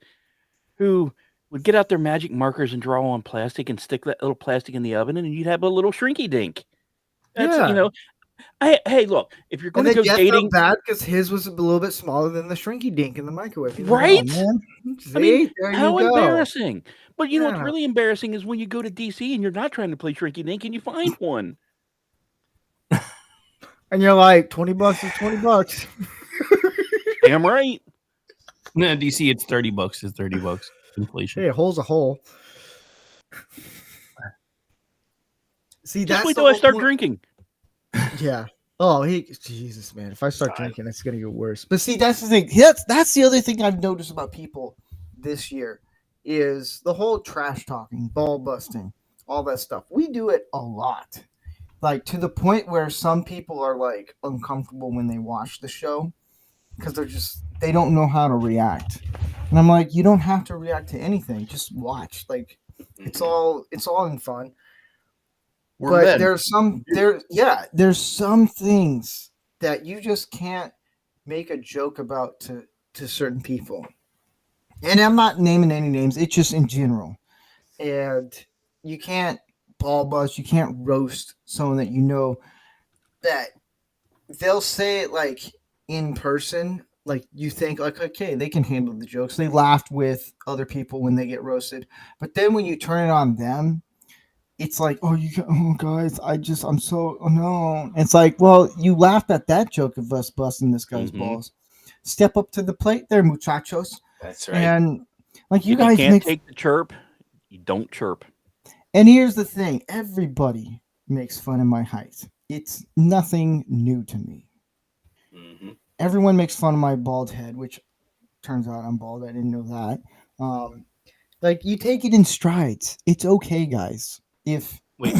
who would get out their magic markers and draw on plastic and stick that little plastic in the oven, and you'd have a little shrinky dink. That's Hey, look, if you're And going to then go Jeff dating, felt bad because his was a little bit smaller than the shrinky dink in the microwave. He's like, right? "Oh, man. I mean, See, there how you go." embarrassing. But you know what's Yeah. really embarrassing is when you go to DC and you're not trying to play Shrinky Dink and you find one. And you're like, $20 is $20. Damn right. No, DC, it's $30. It's $30. Inflation. Hey, a hole's a hole. See, Just that's wait the till I whole start point. drinking. Yeah. Oh, Jesus, man. If I start drinking, it's gonna get worse. But see, that's the thing. That's the other thing I've noticed about people this year is the whole trash talking, ball busting, all that stuff. We do it a lot, like to the point where some people are like uncomfortable when they watch the show because they don't know how to react. And I'm like, you don't have to react to anything. Just watch. Like it's all in fun. We're But men. there's some things that you just can't make a joke about to certain people. And I'm not naming any names, it's just in general. And you can't ball bust, you can't roast someone that you know that they'll say it like in person, like you think like okay, they can handle the jokes. They laughed with other people when they get roasted. But then when you turn it on them, it's like, guys, I'm so, oh no. It's like, well, you laughed at that joke of us busting this guy's Mhm. balls. Step up to the plate there, muchachos. That's right. And like you If you guys can't take the chirp, you don't chirp. and here's the thing, everybody makes fun of my height. It's nothing new to me. hmm Everyone makes fun of my bald head, which turns out I'm bald. I didn't know that. Like you take it in strides. It's okay, guys. If Wait,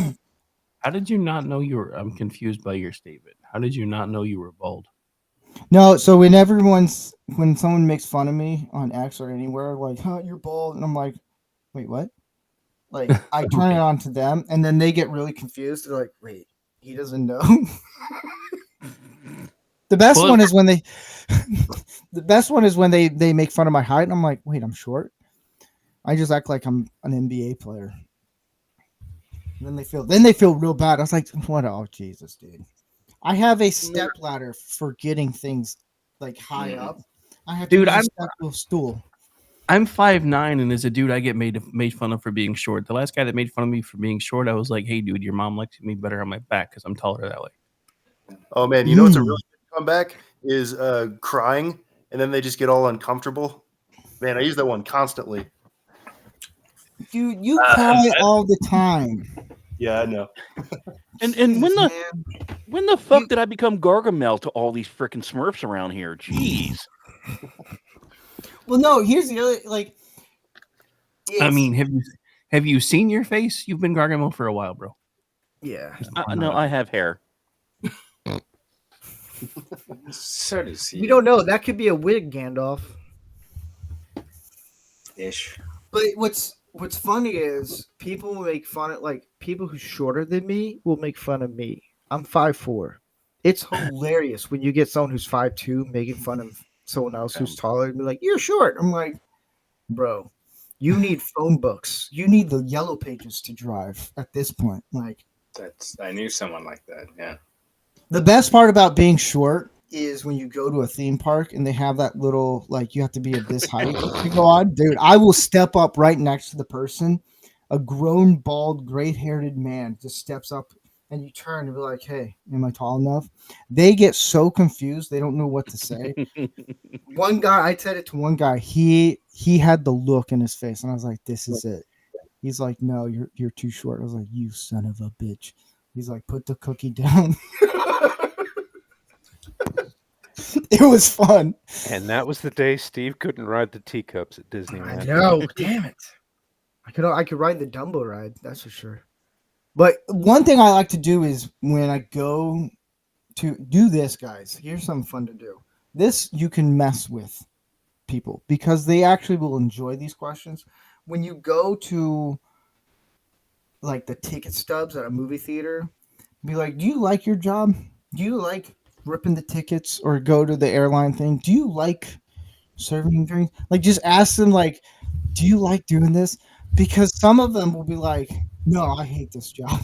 how did you not know you were? I'm confused by your statement. How did you not know you were bald? No, so when someone makes fun of me on X or anywhere, like, "Huh, you're bald," and I'm like, "Wait, what?" Like, I turn it on to them, and then they get really confused. They're like, "Wait, he doesn't know." The best Well, one is when they make fun of my height, and I'm like, "Wait, I'm short." I just act like I'm an NBA player. And then they feel real bad. I was like, "What? Oh, Jesus, dude." I have a step ladder for getting things like high up. I have to Dude, use a step stool. I'm 5'9", and as a dude, I get made fun of for being short. The last guy that made fun of me for being short, I was like, "Hey, dude, your mom likes me better on my back because I'm taller that way." Oh man, you know what's a really good comeback is crying, and then they just get all uncomfortable. Man, I use that one constantly. Dude, you cry all the time. Yeah, I know. And Jeez, when the fuck did I become Gargamel to all these freaking Smurfs around here? Jeez. Well, no. Here's the other like. I mean, have you seen your face? You've been Gargamel for a while, bro. Yeah. No, I have hair. So does he. You don't know. That could be a wig, Gandalf. Ish. But what's funny is people will make fun of like people who's shorter than me will make fun of me. I'm 5'4". It's hilarious when you get someone who's 5'2" making fun of someone else who's taller and be like, "You're short." I'm like, bro, you need phone books. You need the yellow pages to drive at this point. Like I knew someone like that. Yeah. the best part about being short is when you go to a theme park and they have that little like you have to be at this height to go on. Dude, I will step up right next to the person. A grown, bald, gray-haired man just steps up and you turn and be like, "Hey, am I tall enough?" They get so confused, they don't know what to say. One guy, I said it to one guy, he had the look in his face, and I was like, "This is it." He's like, "No, you're too short." I was like, "You son of a bitch." He's like, "Put the cookie down." It was fun. And that was the day Steve couldn't ride the teacups at Disneyland. I know, damn it. I could ride the Dumbo ride, that's for sure. But one thing I like to do is when I go to do this, guys, here's something fun to do. This you can mess with people because they actually will enjoy these questions. When you go to like the ticket stubs at a movie theater, be like, "Do you like your job? Do you like ripping the tickets?" Or go to the airline thing. "Do you like serving drinks?" Like just ask them like, "Do you like doing this?" Because some of them will be like, "No, I hate this job."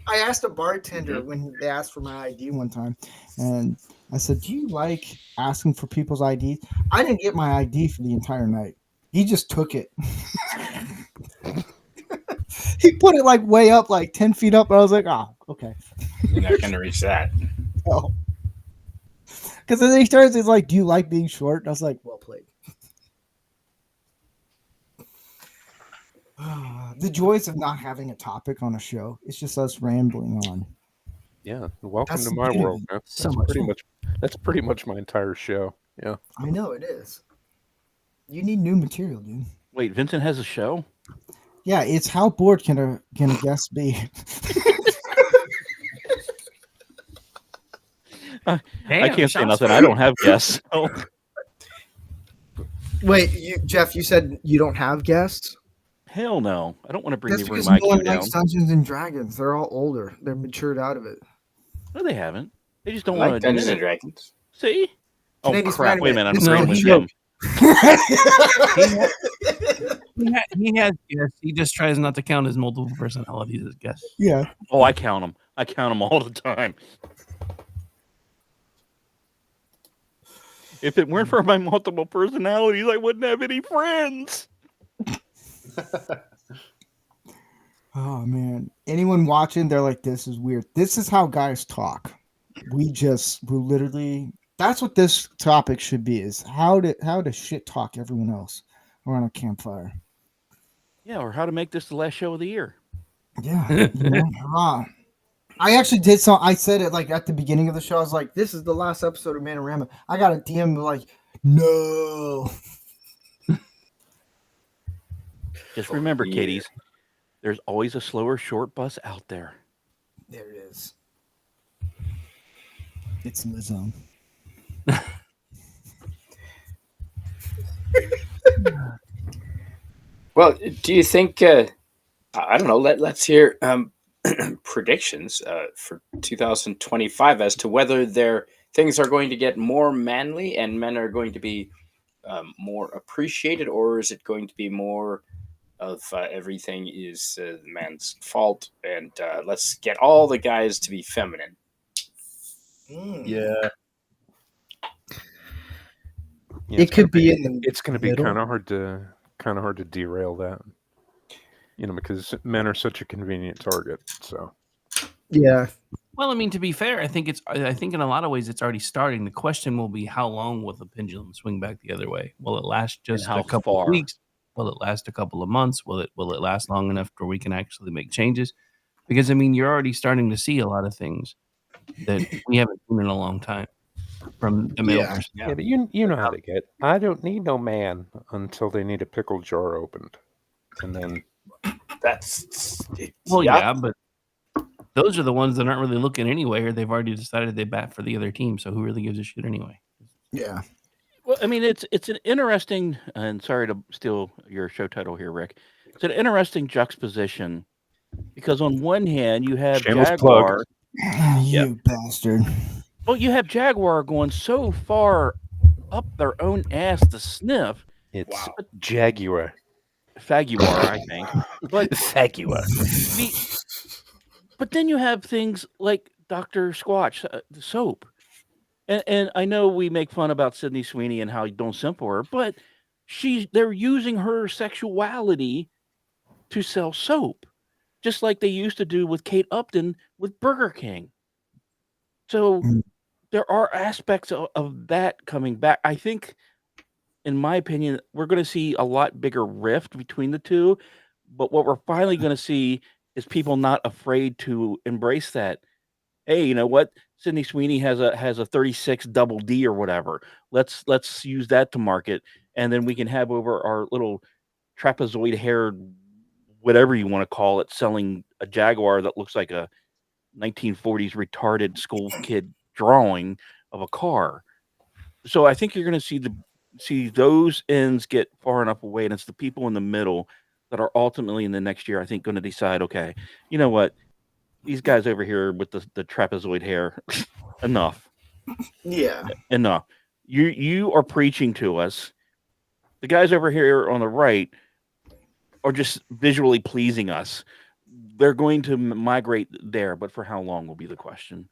I asked a bartender when they asked for my ID one time, and I said, "Do you like asking for people's IDs?" I didn't get my ID for the entire night. He just took it. He put it like way up, like 10 feet up. And I was like, "Oh, okay." You're not going to reach that. Oh. Because then he starts, he's like, "Do you like being short?" And I was like, "Well played." The joys of not having a topic on a show. It's just us rambling on. Yeah, welcome That's to the my beauty of world. it. Man. So much fun. That's pretty much my entire show. Yeah. I know it is. You need new material, dude. Wait, Vincent has a show? Yeah, it's how bored can a guest be? I Damn, can't say shots nothing. fired. I don't have guests. So. Wait, Jeff, you said you don't have guests? Hell no. I don't want to bring That's the room because no IQ one down. likes Dungeons and Dragons. They're all older. They're matured out of it. No, they haven't. They just don't I want like to Dungeons admit and it. Dragons. See? Oh, Canadian crap. Wait a minute. I'm No, agreeing with he- him. He has guests. He just tries not to count his multiple personalities as guests. Yeah. Oh, I count them. I count them all the time. If it weren't for my multiple personalities, I wouldn't have any friends. Oh man. Anyone watching, they're like, "This is weird." This is how guys talk. We literally. That's what this topic should be: is how to shit talk everyone else around a campfire. Yeah, or how to make this the last show of the year. Yeah. Hurrah. I actually did so. I said it like at the beginning of the show. I was like, "This is the last episode of Man-O-Rama." I got a DM like, "No." Just remember, kiddies, there's always a slower short bus out there. There it is. It's in the zone. Well, do you think? I don't know. Let's hear predictions for 2025 as to whether things are going to get more manly and men are going to be more appreciated, or is it going to be more of everything is the man's fault and let's get all the guys to be feminine? Yeah. It could be in the It's going to be middle. kind of hard to derail that. Because men are such a convenient target. So Yeah. Well, I mean, to be fair, I think in a lot of ways it's already starting. The question will be, how long will the pendulum swing back the other way? Will it last just how a couple far? of weeks? Will it last a couple of months? Will it last long enough where we can actually make changes? Because I mean, you're already starting to see a lot of things that we haven't seen in a long time from the male Yeah. person. yeah, but you know how to get. I don't need no man until they need a pickle jar opened, and then Well, yeah, but those are the ones that aren't really looking anyway, or they've already decided they bat for the other team. So who really gives a shit anyway? Yeah. Well, I mean, it's an interesting, and sorry to steal your show title here, Rick. It's an interesting juxtaposition because on one hand you have Shameless Jaguar. You bastard. Well, you have Jaguar going so far up their own ass to sniff. it's Jaguar. Faguar, I think. But Jaguar. but then you have things like Dr. Squatch, the soap. And I know we make fun about Sydney Sweeney and how you don't simp her, but they're using her sexuality to sell soap, just like they used to do with Kate Upton with Burger King. So there are aspects of that coming back. I think, in my opinion, we're going to see a lot bigger rift between the two. But what we're finally going to see is people not afraid to embrace that. Hey, you know what? Sydney Sweeney has a 36 double D or whatever. Let's use that to market, and then we can have over our little trapezoid haired, whatever you want to call it, selling a Jaguar that looks like a 1940s retarded school kid drawing of a car. So I think you're going to see those ends get far enough away, and it's the people in the middle that are ultimately in the next year, I think, going to decide, okay, you know what? These guys over here with the trapezoid hair, enough. Yeah. Enough. You are preaching to us. The guys over here on the right are just visually pleasing us. they're going to migrate there, but for how long will be the question.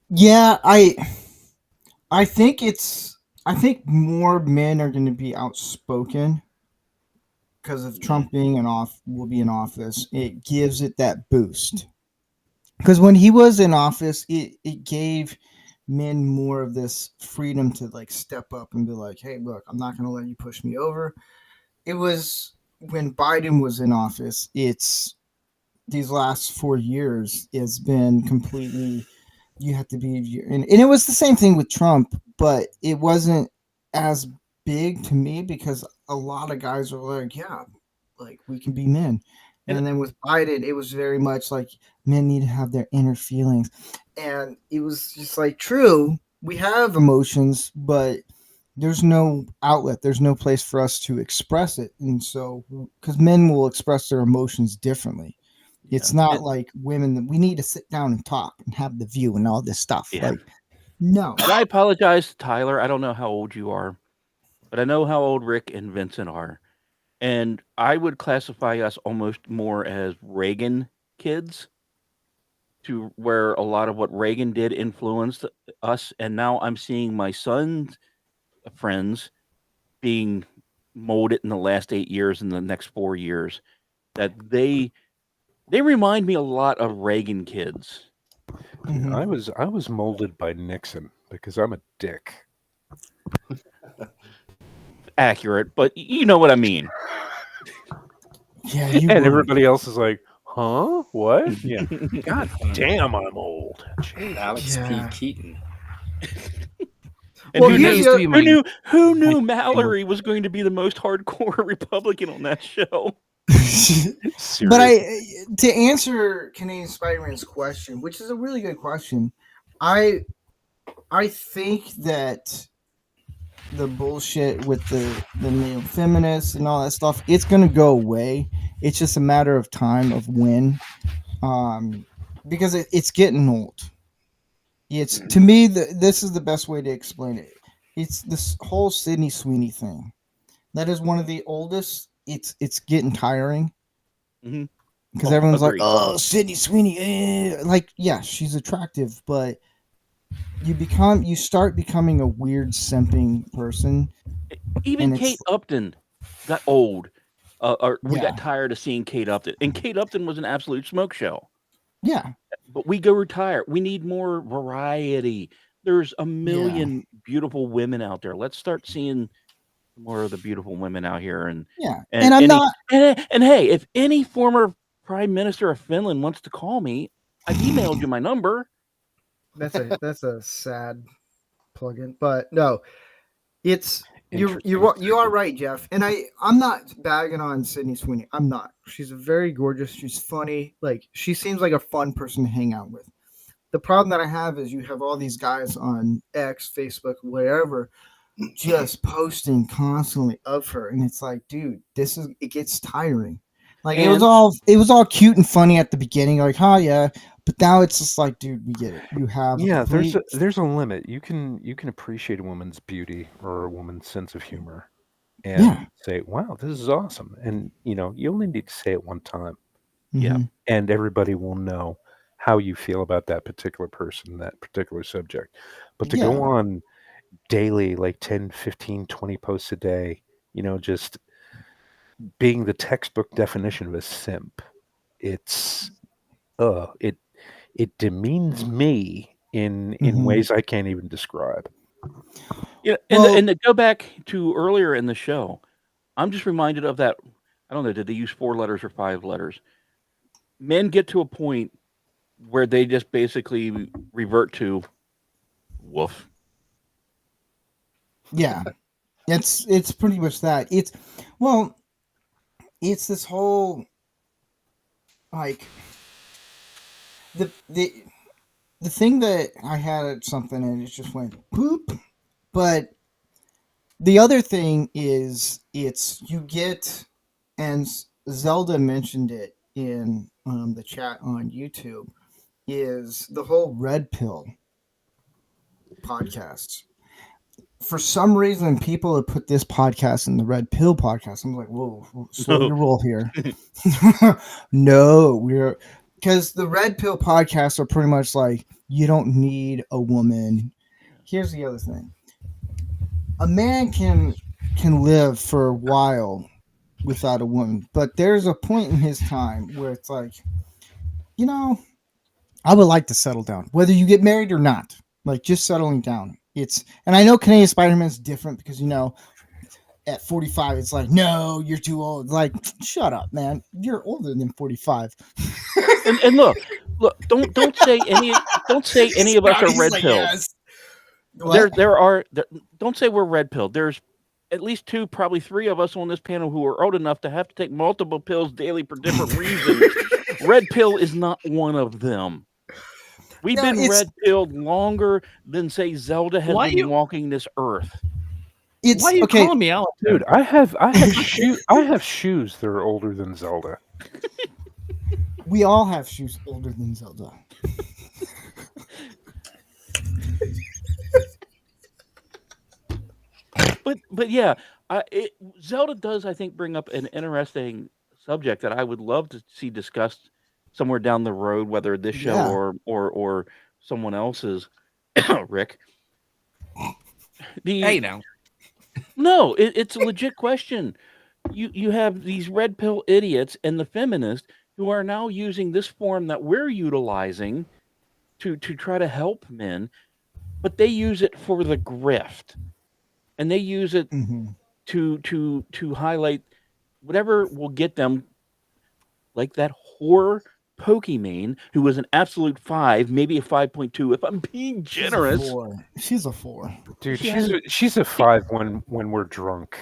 Yeah, I think more men are going to be outspoken because of Trump being will be in office. It gives it that boost. Because when he was in office, it gave men more of this freedom to like step up and be like, "Hey, look, I'm not going to let you push me over." It was when Biden was in office. It's these last 4 years has been completely. You have to be, and it was the same thing with Trump, but it wasn't as big to me because a lot of guys were like, "Yeah, like we can be men." And And then with Biden, it was very much like men need to have their inner feelings. And it was just like, true, we have emotions, but there's no outlet. There's no place for us to express it. And so, because men will express their emotions differently. It's yeah, not like women that we need to sit down and talk and have the view and all this stuff. yeah. Like, no. And I apologize to Tyler. I don't know how old you are, but I know how old Rick and Vincent are. And I would classify us almost more as Reagan kids, to where a lot of what Reagan did influenced us. And now I'm seeing my son's friends being molded in the last 8 years and the next 4 years, that they remind me a lot of Reagan kids. Mhm. I was molded by Nixon because I'm a dick. Accurate, but you know what I mean. Yeah, you And would. everybody else is like, huh? What? Yeah. God damn, I'm old. Jeez. Alex Yeah. P. Keaton. And Well, who here's knew, the to be my who knew Mallory was going to be the most hardcore Republican on that show? Seriously. But to answer Canadian Spider-Man's question, which is a really good question, I think that the bullshit with the male feminists and all that stuff, it's gonna go away. It's just a matter of time of when, because it's getting old. It's to me this is the best way to explain it. It's this whole Sydney Sweeney thing. That is one of the oldest. It's getting tiring Mhm. because Oh, everyone's like, agreed. "Oh, Sydney Sweeney," like, yeah, she's attractive, but you start becoming a weird simping person. Even And Kate it's Upton got old. Or we Yeah. got tired of seeing Kate Upton. And Kate Upton was an absolute smoke show. Yeah, But we go retire. We need more variety. There's a million beautiful women out there. Let's start seeing more of the beautiful women out here. And yeah, and and I'm any not. and hey, if any former prime minister of Finland wants to call me, I've emailed you my number. That's a sad plug-in, but no, it's Interesting. you are right, Jeff. And I'm not bagging on Sydney Sweeney. I'm not. She's very gorgeous. She's funny. Like, she seems like a fun person to hang out with. The problem that I have is you have all these guys on X, Facebook, wherever, just posting constantly of her, and it's like, dude, it gets tiring. Like, it was And all cute and funny at the beginning, like, oh yeah, but now it's just like, dude, we get it. You have a Yeah, complete. there's a limit. You can appreciate a woman's beauty or a woman's sense of humor and Yeah. say, "Wow, this is awesome." And you only need to say it one time, yeah, Mhm. and everybody will know how you feel about that particular person, that particular subject. But to go Yeah. on daily, like 10, 15, 20 posts a day, just being the textbook definition of a simp, it's it demeans me in Mhm. ways I can't even describe. yeah. Well, And to go back to earlier in the show, I'm just reminded of that. I don't know. Did they use 4 letters or 5 letters? Men get to a point where they just basically revert to woof. yeah, it's pretty much that. Well, it's this whole, like, the the thing that I had at something and it just went poop. But the other thing is, it's you get, and Zelda mentioned it in the chat on YouTube, is the whole red pill podcasts. for some reason, people have put this podcast in the Red Pill podcast. I'm like, whoa, slow your roll here. No, because the Red Pill podcasts are pretty much like, you don't need a woman. Here's the other thing. A man can live for a while without a woman, but there's a point in his time where it's like, I would like to settle down, whether you get married or not. Like, just settling down. And I know Canadian Spider-Man is different because at 45, it's like, no, you're too old. Like, shut up, man. You're older than 45. And look, don't say any of us are red pill. Yes. Don't say we're red pill. There's at least 2, probably 3 of us on this panel who are old enough to have to take multiple pills daily for different reasons. Red pill is not one of them. We've been red pilled longer than, say, Zelda has been walking this earth. Why are you calling me out, dude? I have shoes that are older than Zelda. We all have shoes older than Zelda. But yeah, Zelda does, I think, bring up an interesting subject that I would love to see discussed somewhere down the road, whether this show or someone else's. Rick, hey now, no, it's a legit question. You have these red pill idiots and the feminists who are now using this form that we're utilizing to try to help men, but they use it for the grift. And they use it to highlight whatever will get them, like that whore Pokimane, who was an absolute 5, maybe a 5.2 if I'm being generous. She's a 4. Dude, she's a 5 when we're drunk.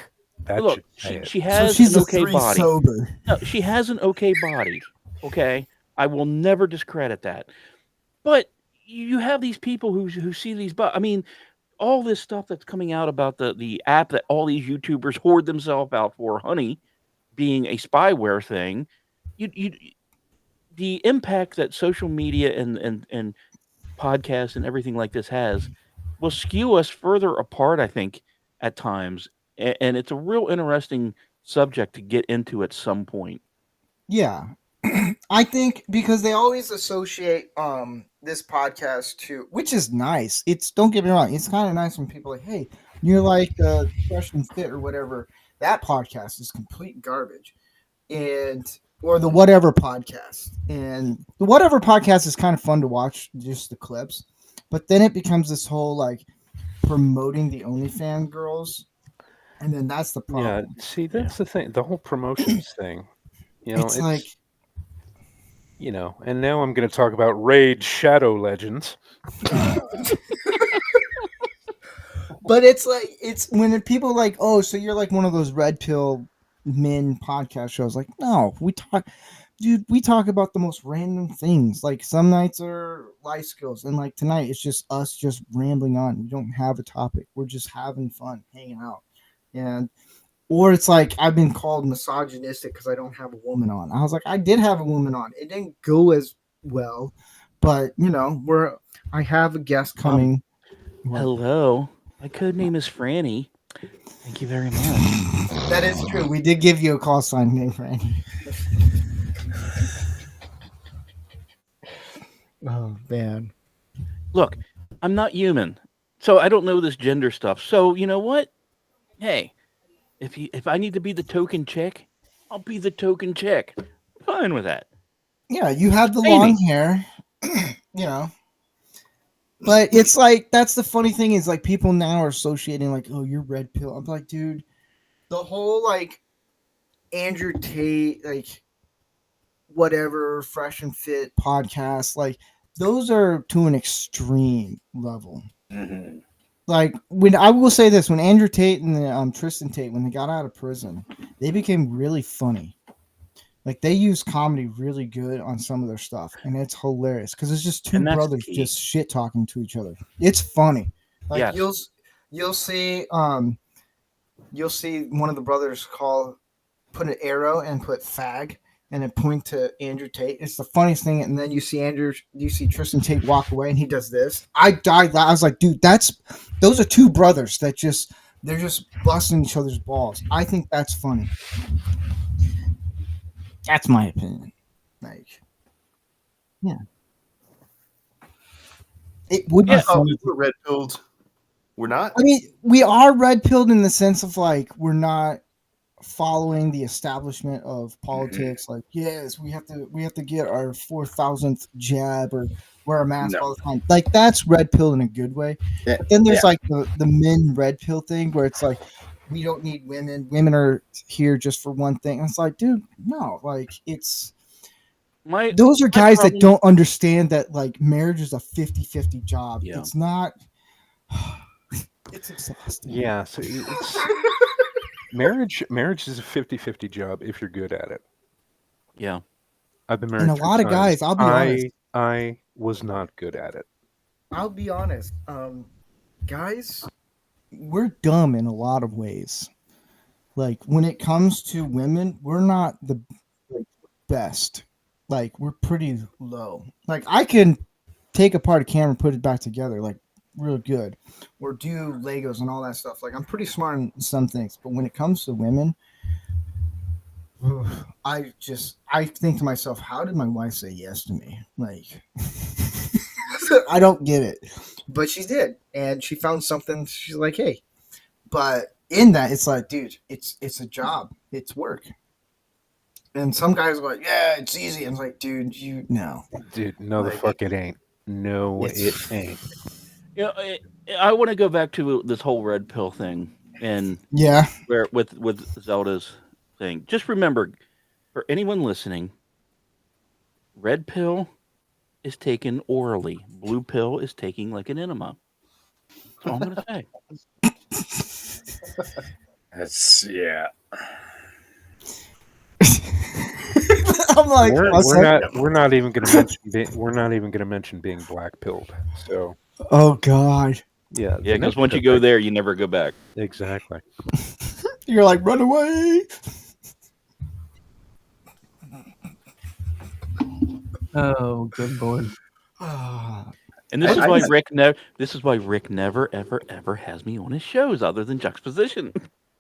Look, she has an okay body. Sober. No, she has an okay body. Okay, I will never discredit that. But you have these people who see these. I mean, all this stuff that's coming out about the app that all these YouTubers hoard themselves out for, honey, being a spyware thing. The impact that social media and podcasts and everything like this has will skew us further apart, I think, at times. And it's a real interesting subject to get into at some point. Yeah. I think because they always associate this podcast to, which is nice. Don't get me wrong, it's kind of nice when people are like, hey, you're like Fresh and Fit or whatever. That podcast is complete garbage. Or the Whatever podcast. And the Whatever podcast is kind of fun to watch, just the clips. But then it becomes this whole like promoting the OnlyFans girls. And then that's the problem. Yeah, see, that's the thing. The whole promotions thing. It's like, and now I'm going to talk about Raid Shadow Legends. But it's when people are like, oh, so you're like one of those red pill men podcast shows. Like, no, we talk about the most random things. Like, some nights are life skills, and like tonight it's just us just rambling on. We don't have a topic. We're just having fun, hanging out. Or it's like I've been called misogynistic because I don't have a woman on. I was like, I did have a woman on. It didn't go as well, but I have a guest coming. Hello, my code name is Franny. Thank you very much. That is true. We did give you a call sign named Franny. Oh man. Look, I'm not human, so I don't know this gender stuff. So you know what? Hey, if I need to be the token chick, I'll be the token chick. Fine with that. Yeah, you have the long hair, But it's like, that's the funny thing is like people now are associating like, oh, you're red pill. I'm like, dude, the whole like Andrew Tate, like whatever Fresh and Fit podcast, like those are to an extreme level. Mm-hmm. Like, when I will say this, when Andrew Tate and Tristan Tate, when they got out of prison, they became really funny. Like, they use comedy really good on some of their stuff, and it's hilarious because it's just two brothers just shit talking to each other. It's funny. Like, you'll see one of the brothers put an arrow and put fag and then point to Andrew Tate. It's the funniest thing. And then you see Tristan Tate walk away and he does this. I died. I was like, dude, that's those are two brothers that they're just busting each other's balls. I think that's funny. That's my opinion. Like, yeah, it would be Yeah. Oh, funny. we're red pilled. We're not. I mean, we are red pilled in the sense of like we're not following the establishment of politics. Like, yes, we have to get our 4,000th jab or wear a mask No. all the time. Like, that's red pill in a good way. Yeah, But then there's yeah. like the men red pill thing where it's like we don't need women. Women are here just for one thing. And it's like, dude, no. Like, it's those are guys that don't understand that like marriage is a 50-50 job. Yeah. It's not. It's exhausting. Yeah, so it's marriage is a 50-50 job if you're good at it. Yeah. I've been married And a 3 lot of times. guys, I'll be honest. I was not good at it. I'll be honest. Guys, we're dumb in a lot of ways. Like when it comes to women, we're not the best. Like we're pretty low. Like I can take apart a camera and put it back together like real good, or do Legos and all that stuff. Like I'm pretty smart in some things, but when it comes to women, I think to myself, how did my wife say yes to me? Like I don't get it. But she did, and she found something. She's like, hey. But in that, it's like, dude, it's a job. It's work. And some guys are like, yeah, it's easy. And it's like, dude, no. Dude, no, the fuck it ain't. No, it ain't. You know, I want to go back to this whole red pill thing, and Yeah. where with Zelda's thing. Just remember, for anyone listening, red pill is taken orally. Blue pill is taking like an enema. That's all I'm gonna say. That's yeah. I'm like, we're not even gonna mention being black pilled. So oh god, yeah, Yeah, because once you go there, you never go back. exactly. you're like, run away. Oh, good lord. And this is why Rick never ever has me on his shows other than Juxtaposition.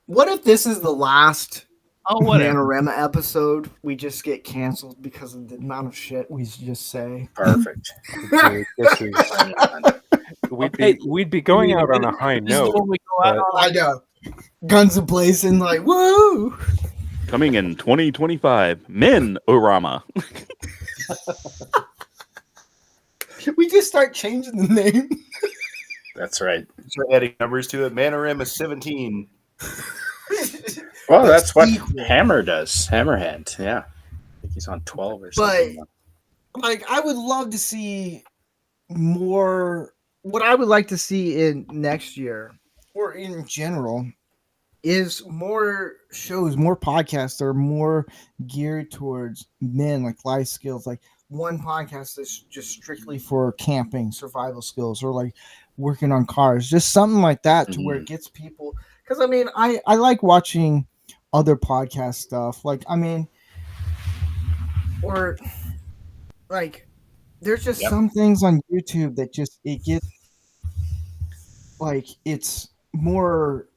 What if this is the last Oh, whatever. Man-O-Rama episode? We just get canceled because of the amount of shit we just say. Perfect. Dude, this is, we'd be going out on a high This is the note. one we go out but- on. I know. Guns a blazing, like woo. Coming in 2025, Man-O-Rama. We just start changing the name. That's right. Start adding numbers to it. Man-O-Rama 17. Well, that's what Sequel. Hammer does. Hammerhand. Yeah. I think he's on 12 or something. Like I would love to see more. What I would like to see in next year, or in general, is more shows, more podcasts that are more geared towards men, like life skills. Like one podcast that's just strictly for camping, survival skills, or like working on cars, just something like that, to where it gets people. Because I mean, I like watching other podcast stuff. Like I mean, or like there's just some things on YouTube that just it gets like it's more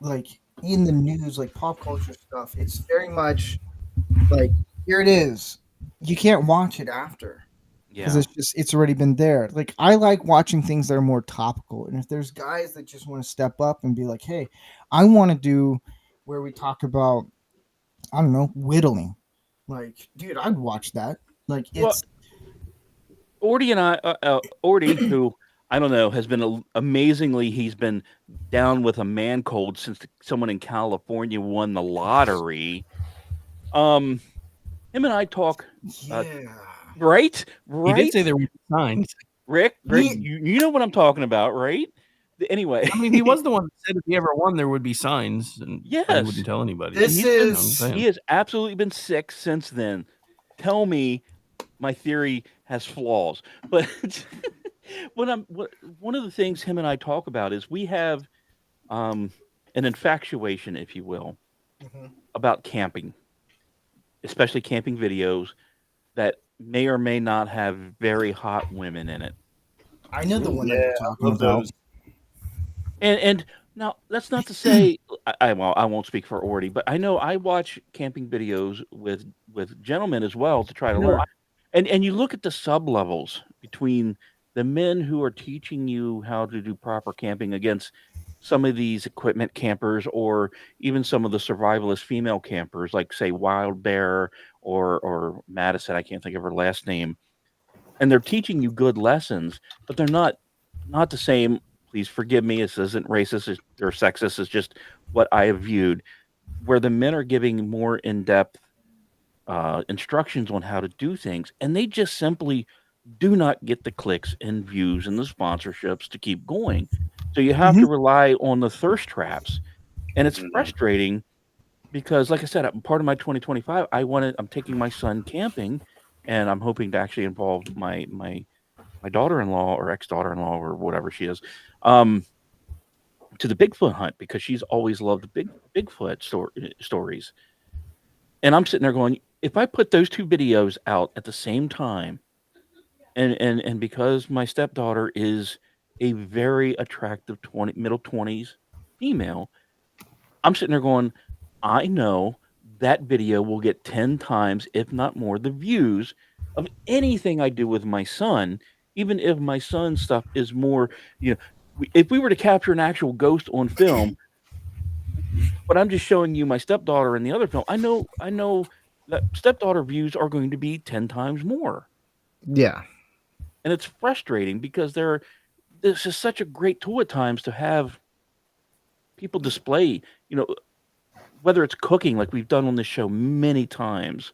like in the news, like pop culture stuff. It's very much like here it is. You can't watch it after because it's already been there. Like I like watching things that are more topical, and if there's guys that just want to step up and be like, hey, I want to do where we talk about, I don't know, whittling. Like, dude, I'd watch that. Like it's Orty and I, Orty, who I don't know, has been amazingly, he's been down with a man cold since someone in California won the lottery. Him and I talk, right? He did say there were signs. Rick, you know what I'm talking about, right? Anyway, I mean, he was the one that said if he ever won, there would be signs, and he yes, wouldn't tell anybody. He has absolutely been sick since then. Tell me, my theory has flaws, but one of the things him and I talk about is we have an infatuation, if you will, about camping, especially camping videos that may or may not have very hot women in it. I know the one that Yeah, you're I talking love about. those. And now that's not to say well, I won't speak for Orty, but I know I watch camping videos with gentlemen as well to try to No, learn. And you look at the sub levels between the men who are teaching you how to do proper camping against some of these equipment campers, or even some of the survivalist female campers, like say Wild Bear or Madison. I can't think of her last name. And they're teaching you good lessons, but they're not the same. Please forgive me. This isn't racist or sexist. It's just what I have viewed, where the men are giving more in depth instructions on how to do things, and they just simply do not get the clicks and views and the sponsorships to keep going. So you have to rely on the thirst traps, and it's frustrating because, like I said, part of my 2025, I'm taking my son camping, and I'm hoping to actually involve my daughter-in-law or ex-daughter-in-law or whatever she is, to the Bigfoot hunt, because she's always loved Bigfoot stories. And I'm sitting there going, if I put those two videos out at the same time, and because my stepdaughter is a very attractive middle 20s female, I'm sitting there going, I know that video will get 10 times, if not more, the views of anything I do with my son, even if my son's stuff is more, if we were to capture an actual ghost on film, but I'm just showing you my stepdaughter in the other film, I know that stepdaughter views are going to be 10 times more. Yeah. And it's frustrating because this is such a great tool at times to have people display, whether it's cooking, like we've done on this show many times.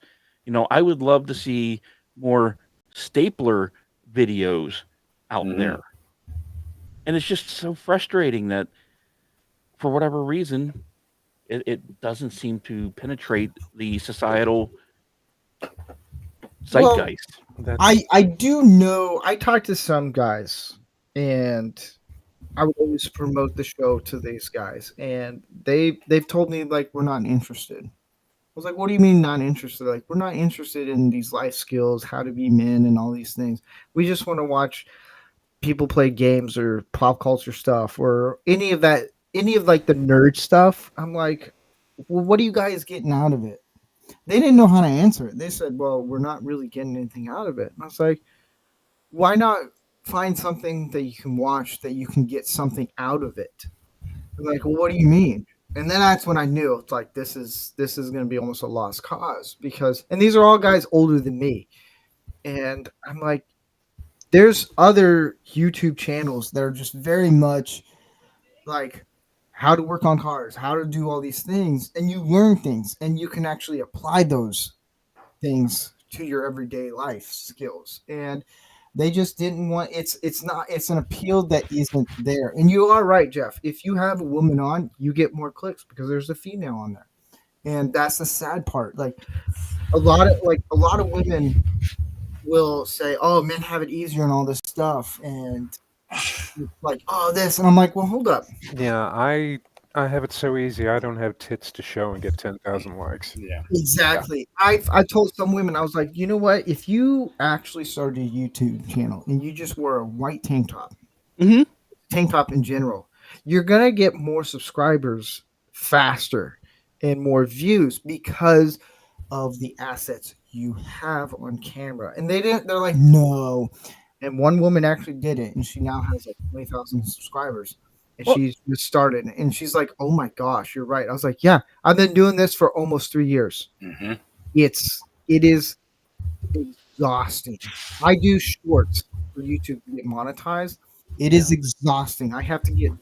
I would love to see more stapler videos out there. And it's just so frustrating that for whatever reason, it doesn't seem to penetrate the societal zeitgeist. That's I do know. I talked to some guys, and I would always promote the show to these guys, and they've told me like we're not interested. I was like, what do you mean not interested? Like, we're not interested in these life skills, how to be men, and all these things. We just want to watch people play games or pop culture stuff or any of that, any of like the nerd stuff. I'm like, well, what are you guys getting out of it? They didn't know how to answer it. They said, well, we're not really getting anything out of it. And I was like, why not find something that you can watch that you can get something out of it? I'm like, well, what do you mean? And then that's when I knew it's like this is going to be almost a lost cause, because and these are all guys older than me. And I'm like, there's other YouTube channels that are just very much like how to work on cars, how to do all these things, and you learn things and you can actually apply those things to your everyday life skills. And they just didn't want it's an appeal that isn't there. And you are right, Jeff. If you have a woman on, you get more clicks because there's a female on there. And that's the sad part. Like a lot of women will say, "Oh, men have it easier and all this stuff," and like, "Oh, this," and I'm like, "Well, hold up." yeah. I have it so easy. I don't have tits to show and get 10,000 likes. Yeah. Exactly. I told some women, I was like, you know what? If you actually started a YouTube channel and you just wore a white tank top, tank top in general, you're gonna get more subscribers faster and more views because of the assets you have on camera. And they're like, no. And one woman actually did it, and she now has like 20,000 subscribers. And she's just started, and she's like, "Oh my gosh, you're right." I was like, "Yeah, I've been doing this for almost 3 years. It is exhausting. I do shorts for YouTube to get monetized. It is exhausting. I have to get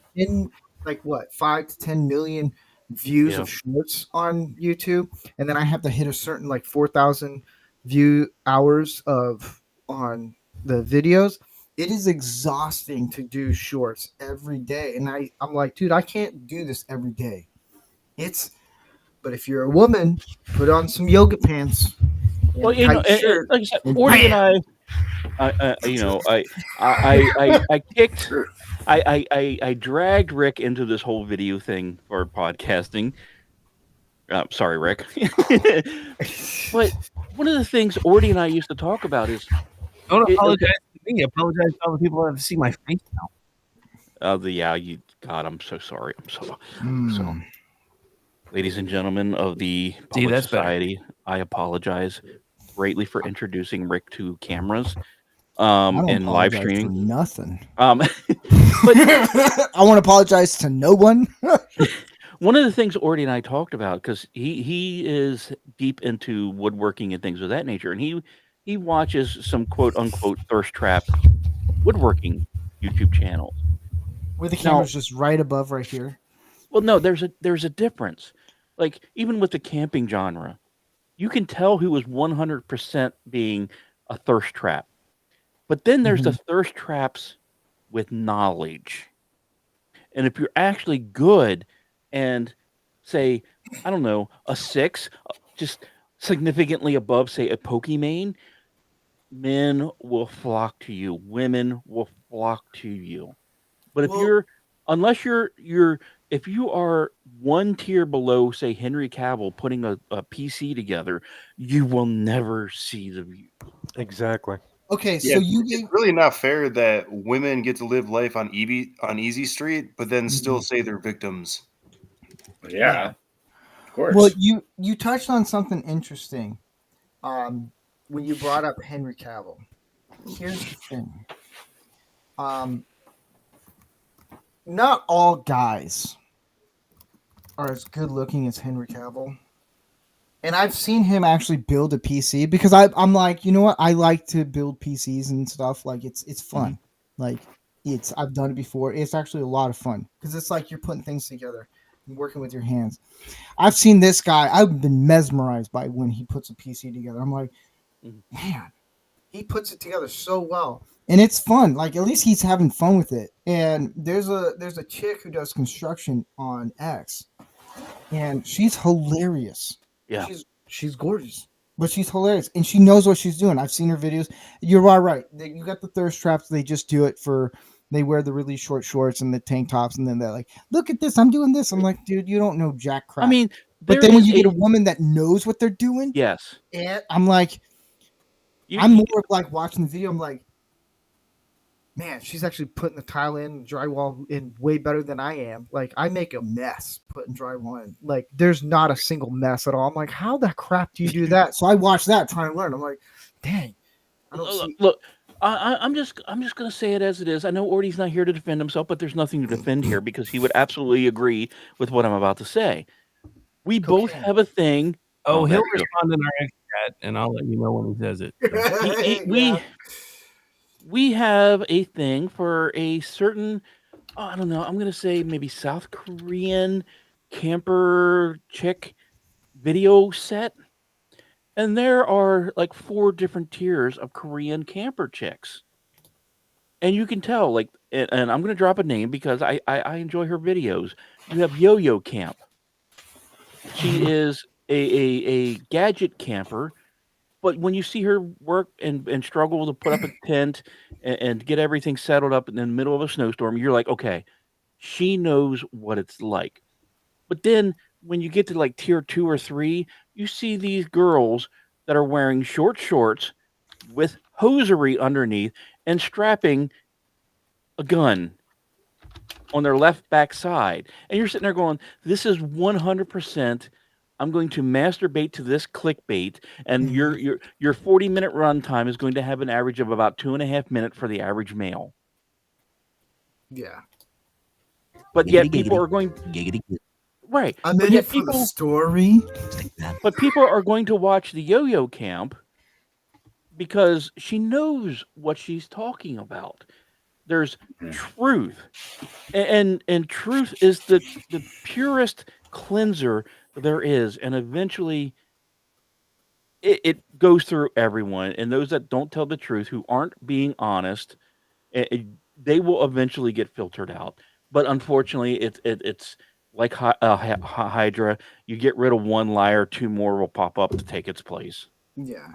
5 to 10 million views of shorts on YouTube, and then I have to hit a certain like 4,000 view hours on the videos. It is exhausting to do shorts every day. And I'm like, dude, I can't do this every day. But if you're a woman, put on some yoga pants. Well, like I said, Orty and I dragged Rick into this whole video thing for podcasting. Sorry, Rick. But one of the things Orty and I used to talk about is don't apologize to me. Apologize to all the people that have to see my face now. you God, I'm so sorry. I'm so. Mm. Ladies and gentlemen of the See, Public that's better. Society, I apologize greatly for introducing Rick to cameras I don't and live apologize for streaming. nothing. But I want to apologize to no one. one of the things Ordy and I talked about, because he is deep into woodworking and things of that nature, and he watches some quote unquote thirst trap woodworking YouTube channels. Where the Now, camera's just right above right here. well, no, there's a difference. Like even with the camping genre, you can tell who is 100% being a thirst trap. But then there's the thirst traps with knowledge. And if you're actually good and say, I don't know, a 6, just significantly above, say, a Pokimane, men will flock to you. Women will flock to you. But if Well- you're, unless if you are one tier below, say, Henry Cavill putting a PC together, you will never see the view. Exactly. Okay, Yeah, so you it's gave really not fair that women get to live life on Easy Street, but then still say they're victims. Yeah, of course. well, you touched on something interesting. When you brought up Henry Cavill. Here's the thing. Not all guys are as good looking as Henry Cavill. And I've seen him actually build a PC because I'm like, you know what? I like to build PCs and stuff. Like it's fun. Like I've done it before. It's actually a lot of fun because it's like you're putting things together and working with your hands. I've seen this guy. I've been mesmerized by when he puts a PC together. I'm like, man, he puts it together so well. And it's fun. Like at least he's having fun with it. And there's a chick who does construction on X. And she's hilarious. Yeah. She's gorgeous, but she's hilarious, and she knows what she's doing. I've seen her videos. You're all right. You got the thirst traps. They just do it for. They wear the really short shorts and the tank tops, and then they're like, "Look at this, I'm doing this." I'm like, dude, you don't know jack crap. I mean, but then when you get a woman that knows what they're doing, yes, and I'm like, I'm more of like watching the video. I'm like, man, she's actually putting the tile in, drywall in way better than I am. Like, I make a mess putting drywall in. Like, there's not a single mess at all. I'm like, how the crap do you do that? So I watch that, trying to learn. I'm like, dang. I don't see. Look, I'm just gonna say it as it is. I know Ordy's not here to defend himself, but there's nothing to defend here because he would absolutely agree with what I'm about to say. We both have a thing. Oh, he'll respond in our X chat, and I'll let you know when he says it. We have a thing for a certain, I don't know, I'm going to say maybe South Korean camper chick video set. And there are like 4 different tiers of Korean camper chicks. And you can tell, like, and I'm going to drop a name because I enjoy her videos. You have Yo-Yo Camp. She is a gadget camper. But when you see her work and struggle to put up a tent and get everything settled up in the middle of a snowstorm, you're like, okay, she knows what it's like. But then when you get to like tier 2 or 3, you see these girls that are wearing short shorts with hosiery underneath and strapping a gun on their left back side. And you're sitting there going, this is 100%. I'm going to masturbate to this clickbait, and your 40-minute runtime is going to have an average of about 2.5 minutes for the average male. Yeah. But yet people are going right. I'm in it for the story. But people are going to watch the Yo-Yo Camp because she knows what she's talking about. There's truth, and truth is the purest cleanser there is, and eventually it goes through everyone. And those that don't tell the truth, who aren't being honest, they will eventually get filtered out. But unfortunately, it's like Hydra. You get rid of one liar, 2 more will pop up to take its place. Yeah.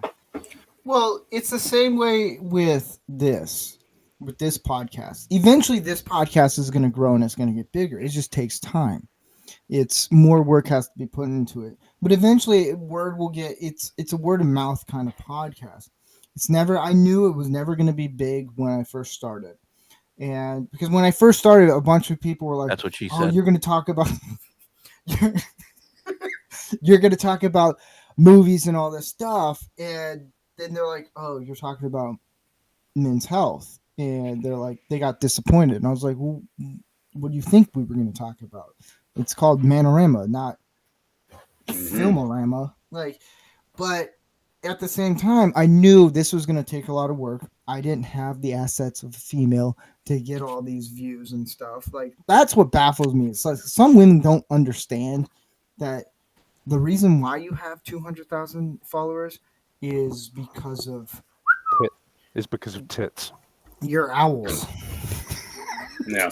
Well, it's the same way with this podcast. Eventually, this podcast is going to grow and it's going to get bigger. It just takes time. It's more work has to be put into it, but eventually, word will get. It's a word of mouth kind of podcast. It's never. I knew it was never going to be big when I first started, And because when I first started, a bunch of people were like, That's what she "Oh, said. you're going to talk about you're going to talk about movies and all this stuff," and then they're like, "Oh, you're talking about men's health," and they're like, they got disappointed, and I was like, "Well, what do you think we were going to talk about? It's called Man-O-Rama, not Filmorama." Like, but at the same time, I knew this was going to take a lot of work. I didn't have the assets of a female to get all these views and stuff. Like, that's what baffles me. It's like some women don't understand that the reason why you have 200,000 followers is because of tits. your owls. Yeah.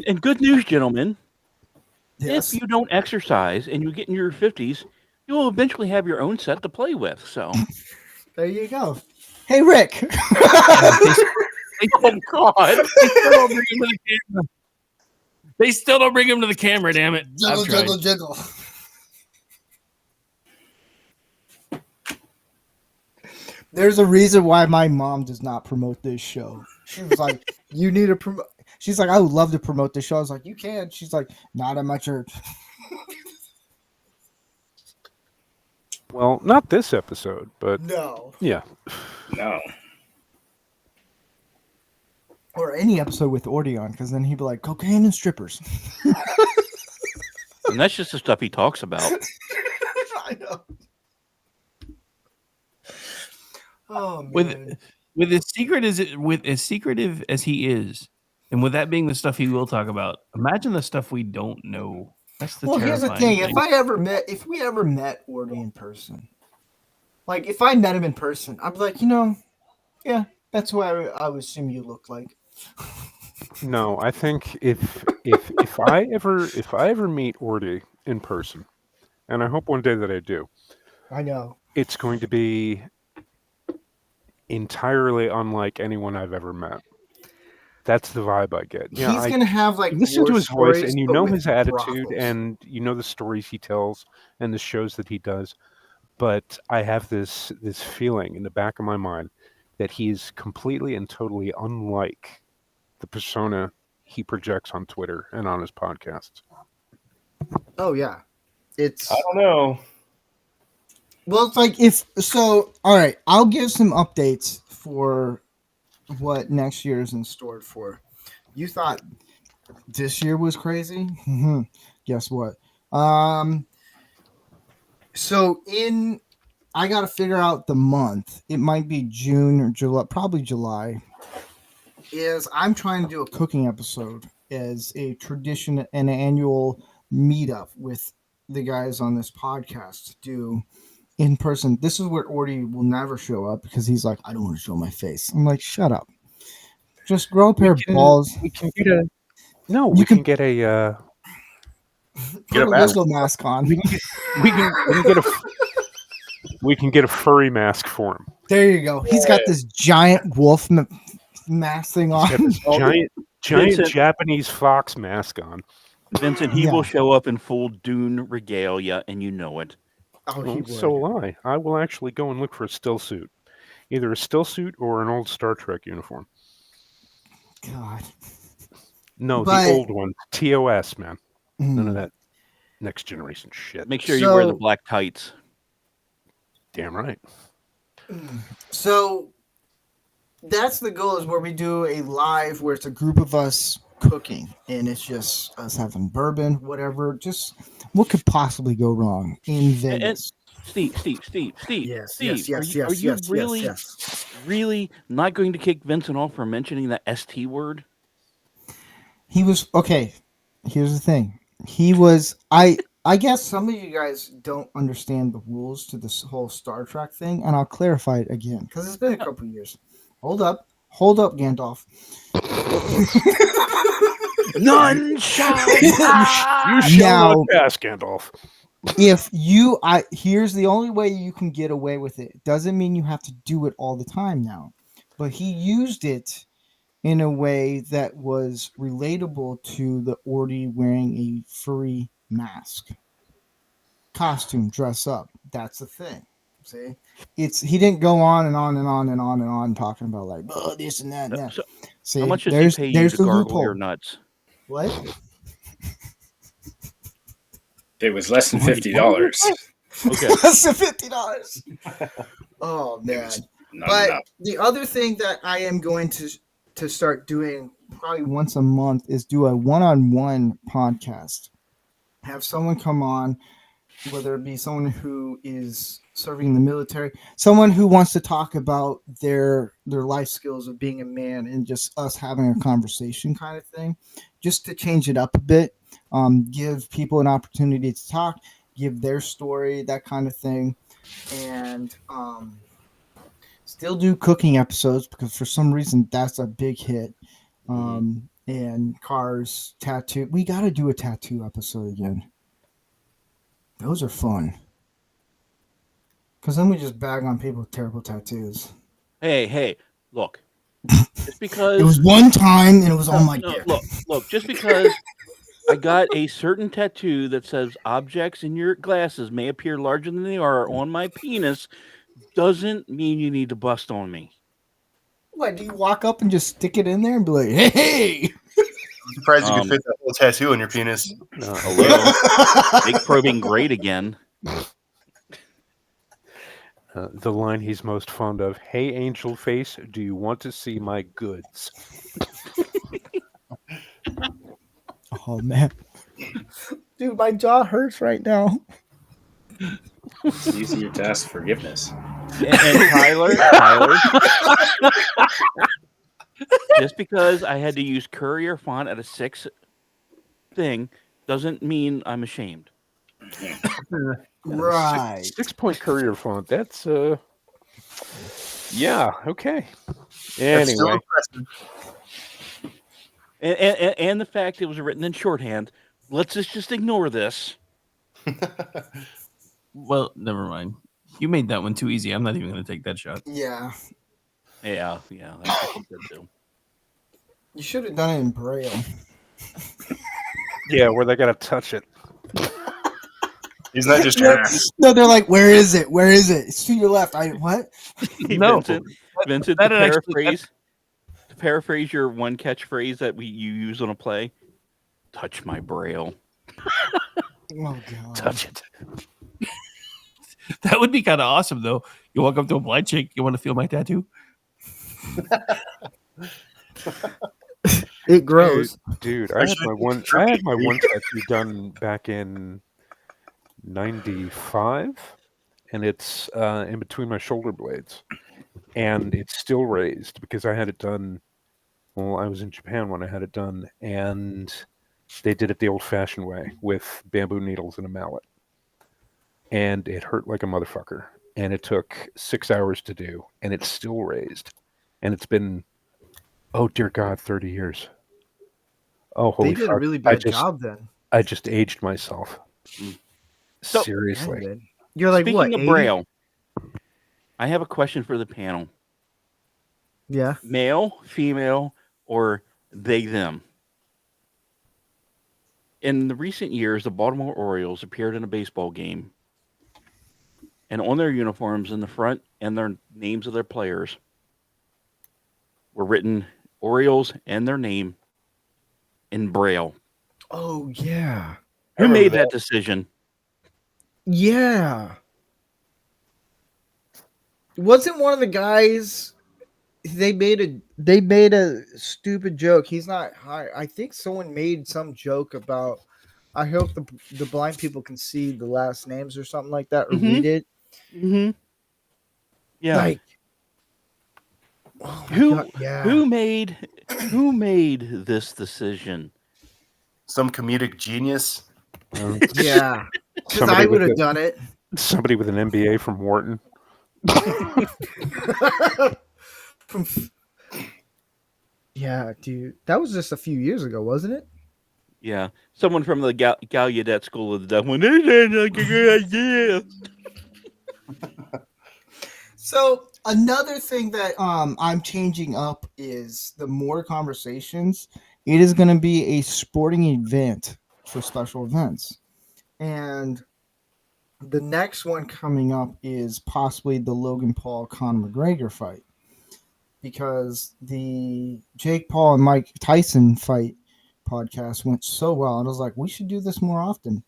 And good news, gentlemen. Yes. If you don't exercise and you get in your 50s, you will eventually have your own set to play with. So There you go. Hey, Rick. oh God. They still don't bring him to the camera, damn it. Jiggle, jiggle, jiggle. There's a reason why my mom does not promote this show. She was like, "You need to promote." She's like, "I would love to promote this show." I was like, "You can." She's like, "Not at my church." Well, not this episode, but No. yeah. No. Or any episode with Ordy on, because then he'd be like, "Cocaine and strippers." and that's just the stuff he talks about. I know. Oh man. With as secretive as he is, and with that being the stuff he will talk about, imagine the stuff we don't know. That's the Well, here's the terrifying thing: if we ever met Ordy in person, like if I met him in person, I'd be like, yeah, that's what I would assume you look like. No, I think if I ever meet Ordy in person, and I hope one day that I do, I know. it's going to be entirely unlike anyone I've ever met. That's the vibe I get. Yeah, He's gonna have like listen war to his voice, stories, and you but know with his attitude, brothels. and you know the stories he tells, and the shows that he does. But I have this feeling in the back of my mind that he's completely and totally unlike the persona he projects on Twitter and on his podcasts. Oh yeah, it's. I don't know. Well, it's like all right, I'll give some updates for what next year is in store for. You thought this year was crazy? Guess what? So I got to figure out the month. It might be June or July, probably July. I'm trying to do a cooking episode as a tradition, an annual meetup with the guys on this podcast to do in person. This is where Ordy will never show up because he's like, "I don't want to show my face." I'm like, "Shut up. Just grow a pair of balls." We can get a we can get a Put a Lizzo mask on. we can get a furry mask for him. There you go. He's got this giant wolf mask thing on. He's got this giant Vincent- Japanese fox mask on. Vincent, he Yeah. will show up in full Dune regalia, and you know it. Oh, he Well, would. so will I. I will actually go and look for a still suit, either a still suit or an old Star Trek uniform. God. No, But- the old one, TOS, man. None Mm. of that next generation shit. Make sure you wear the So- black tights. Damn right. So that's the goal, is where we do a live where it's a group of us cooking and it's just us having bourbon, whatever. Just what could possibly go wrong in Vegas? Steve. Yes, Steve, yes, are you yes, really, yes. really not going to kick Vincent off for mentioning the ST word? He was okay. Here's the thing. He was. I guess some of you guys don't understand the rules to this whole Star Trek thing, and I'll clarify it again because it's been a couple years. Hold up, Gandalf. None shall You shall Now- not pass, Gandalf. If here's the only way you can get away with it. Doesn't mean you have to do it all the time now, but he used it in a way that was relatable to the Ordy wearing a furry mask, costume, dress up. That's the thing. See, he didn't go on and on and on and on and on talking about like, oh, this and that and that. See, How much does he there's pay you there's to the gargle your loophole. nuts? What? It was less than $50. Okay. Less than $50. Oh It man! was not But enough. the other thing that I am going to start doing probably once a month is do a one-on-one podcast. Have someone come on, whether it be someone who is serving in the military, someone who wants to talk about their life skills of being a man, and just us having a conversation kind of thing, just to change it up a bit, give people an opportunity to talk, give their story, that kind of thing, and still do cooking episodes because for some reason that's a big hit. And cars, tattoo. We got to do a tattoo episode again. Those are fun. Because then we just bag on people with terrible tattoos. Hey, look. Just It was because one time and it was on my dick. look, just because I got a certain tattoo that says objects in your glasses may appear larger than they are on my penis doesn't mean you need to bust on me. What, do you walk up and just stick it in there and be like, hey? I'm surprised you could fit that whole tattoo on your penis. Hello. Make probing great again. The line he's most fond of: "Hey, angel face, do you want to see my goods?" Oh, man. Dude, my jaw hurts right now. It's easier to ask forgiveness. And Tyler, just because I had to use Courier font at a 6 thing doesn't mean I'm ashamed. Right. 6-point courier font. That's yeah, okay. That's still Anyway, impressive. And the fact it was written in shorthand. Let's just ignore this. Well, never mind. You made that one too easy. I'm not even going to take that shot. Yeah. Yeah, that's what she said too. You should have done it in Braille. yeah, where they gotta touch it. He's not just No, trying to. no, they're like, where is it? Where is it? It's to your left. What? No. Vincent, That to actually- paraphrase your one catchphrase that you use on a play. Touch my Braille. Oh, God. Touch it. That would be kind of awesome, though. You walk up to a blind chick. You want to feel my tattoo? It grows. Dude, I had my one tattoo done back in 95, and it's in between my shoulder blades, and it's still raised because I had it done. Well, I was in Japan when I had it done, and they did it the old-fashioned way with bamboo needles and a mallet, and it hurt like a motherfucker. And it took 6 hours to do, and it's still raised, and it's been, oh dear God, 30 years. Oh, holy They did fuck. a really bad job then. I just aged myself. So- Seriously. Yeah, you're like, Speaking what, of 80? Braille, I have a question for the panel. Yeah. Male, female, or they, them? In the recent years, the Baltimore Orioles appeared in a baseball game, and on their uniforms in the front and their names of their players were written Orioles and their name in Braille. Oh, yeah. Who made that decision? Yeah. Wasn't one of the guys they made a stupid joke. He's not high. I think someone made some joke about I hope the blind people can see the last names or something like that or read it. Mm-hmm. Yeah. Like oh my Who God, yeah. who made this decision? Some comedic genius. Yeah. Because Somebody I with would have a- done it. Somebody with an MBA from Wharton. Yeah, dude. That was just a few years ago, wasn't it? Yeah. Someone from the Gallaudet School of the Deaf went, "This is like a good idea." So another thing that I'm changing up is the more conversations. It is going to be a sporting event for special events, and the next one coming up is possibly the Logan Paul Conor McGregor fight. because the Jake Paul and Mike Tyson fight podcast went so well, and I was like, we should do this more often.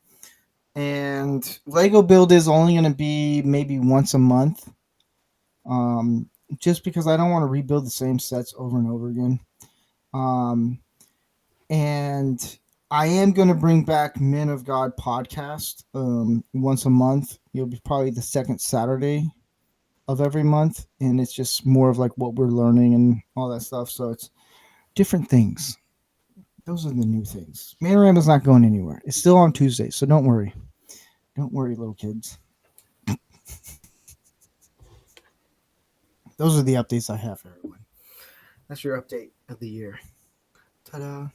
And Lego build is only going to be maybe once a month, just because I don't want to rebuild the same sets over and over again. And I am going to bring back Men of God podcast once a month. It'll be probably the second Saturday of every month, and it's just more of like what we're learning and all that stuff. So it's different things. Those are the new things. Man-O-Rama's not going anywhere. It's still on Tuesday, so don't worry. Don't worry, little kids. Those are the updates I have for everyone. That's your update of the year. Ta-da.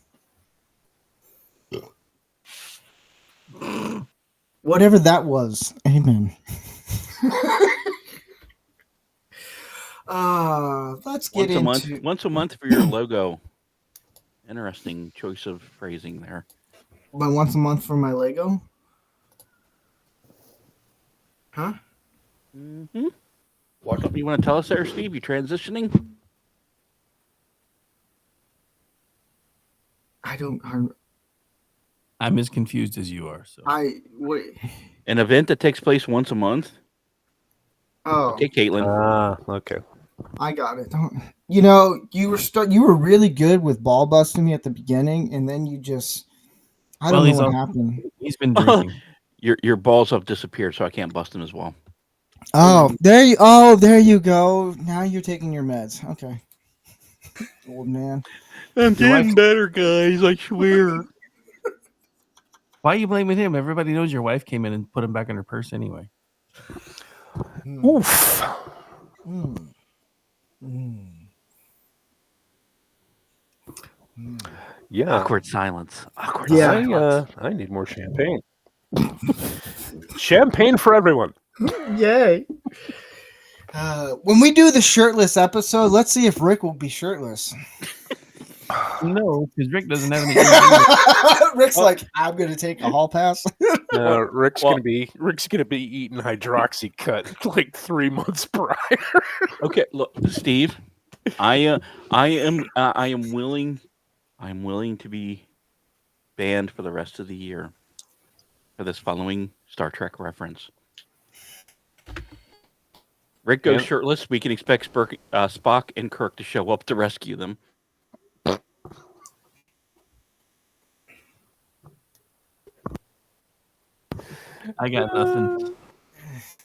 Whatever that was. Amen. Let's get into once a month for your logo. Interesting choice of phrasing there. By once a month for my Lego. Huh? Mm-hmm. What you want to tell us there, Steve? You transitioning? I'm as confused as you are. So wait. An event that takes place once a month. Oh, okay, Caitlin. Okay. I got it. You were really good with ball busting me at the beginning, and then you just I don't know what happened. He's been drinking. Your balls have disappeared, so I can't bust them as well. There you go. Now you're taking your meds. Okay. Old man. I'm getting better, guys, I swear. Why are you blaming him? Everybody knows your wife came in and put him back in her purse anyway. Oof. Yeah. Awkward silence. silence. I need more champagne. Champagne for everyone. Yay. When we do the shirtless episode, let's see if Rick will be shirtless. No, because Rick doesn't have any. Rick's like, I'm gonna take a hall pass. Rick's gonna be eating hydroxycut like 3 months prior. Okay, look, Steve, I am willing to be banned for the rest of the year for this following Star Trek reference. Rick goes shirtless. We can expect Spock and Kirk to show up to rescue them. I got nothing.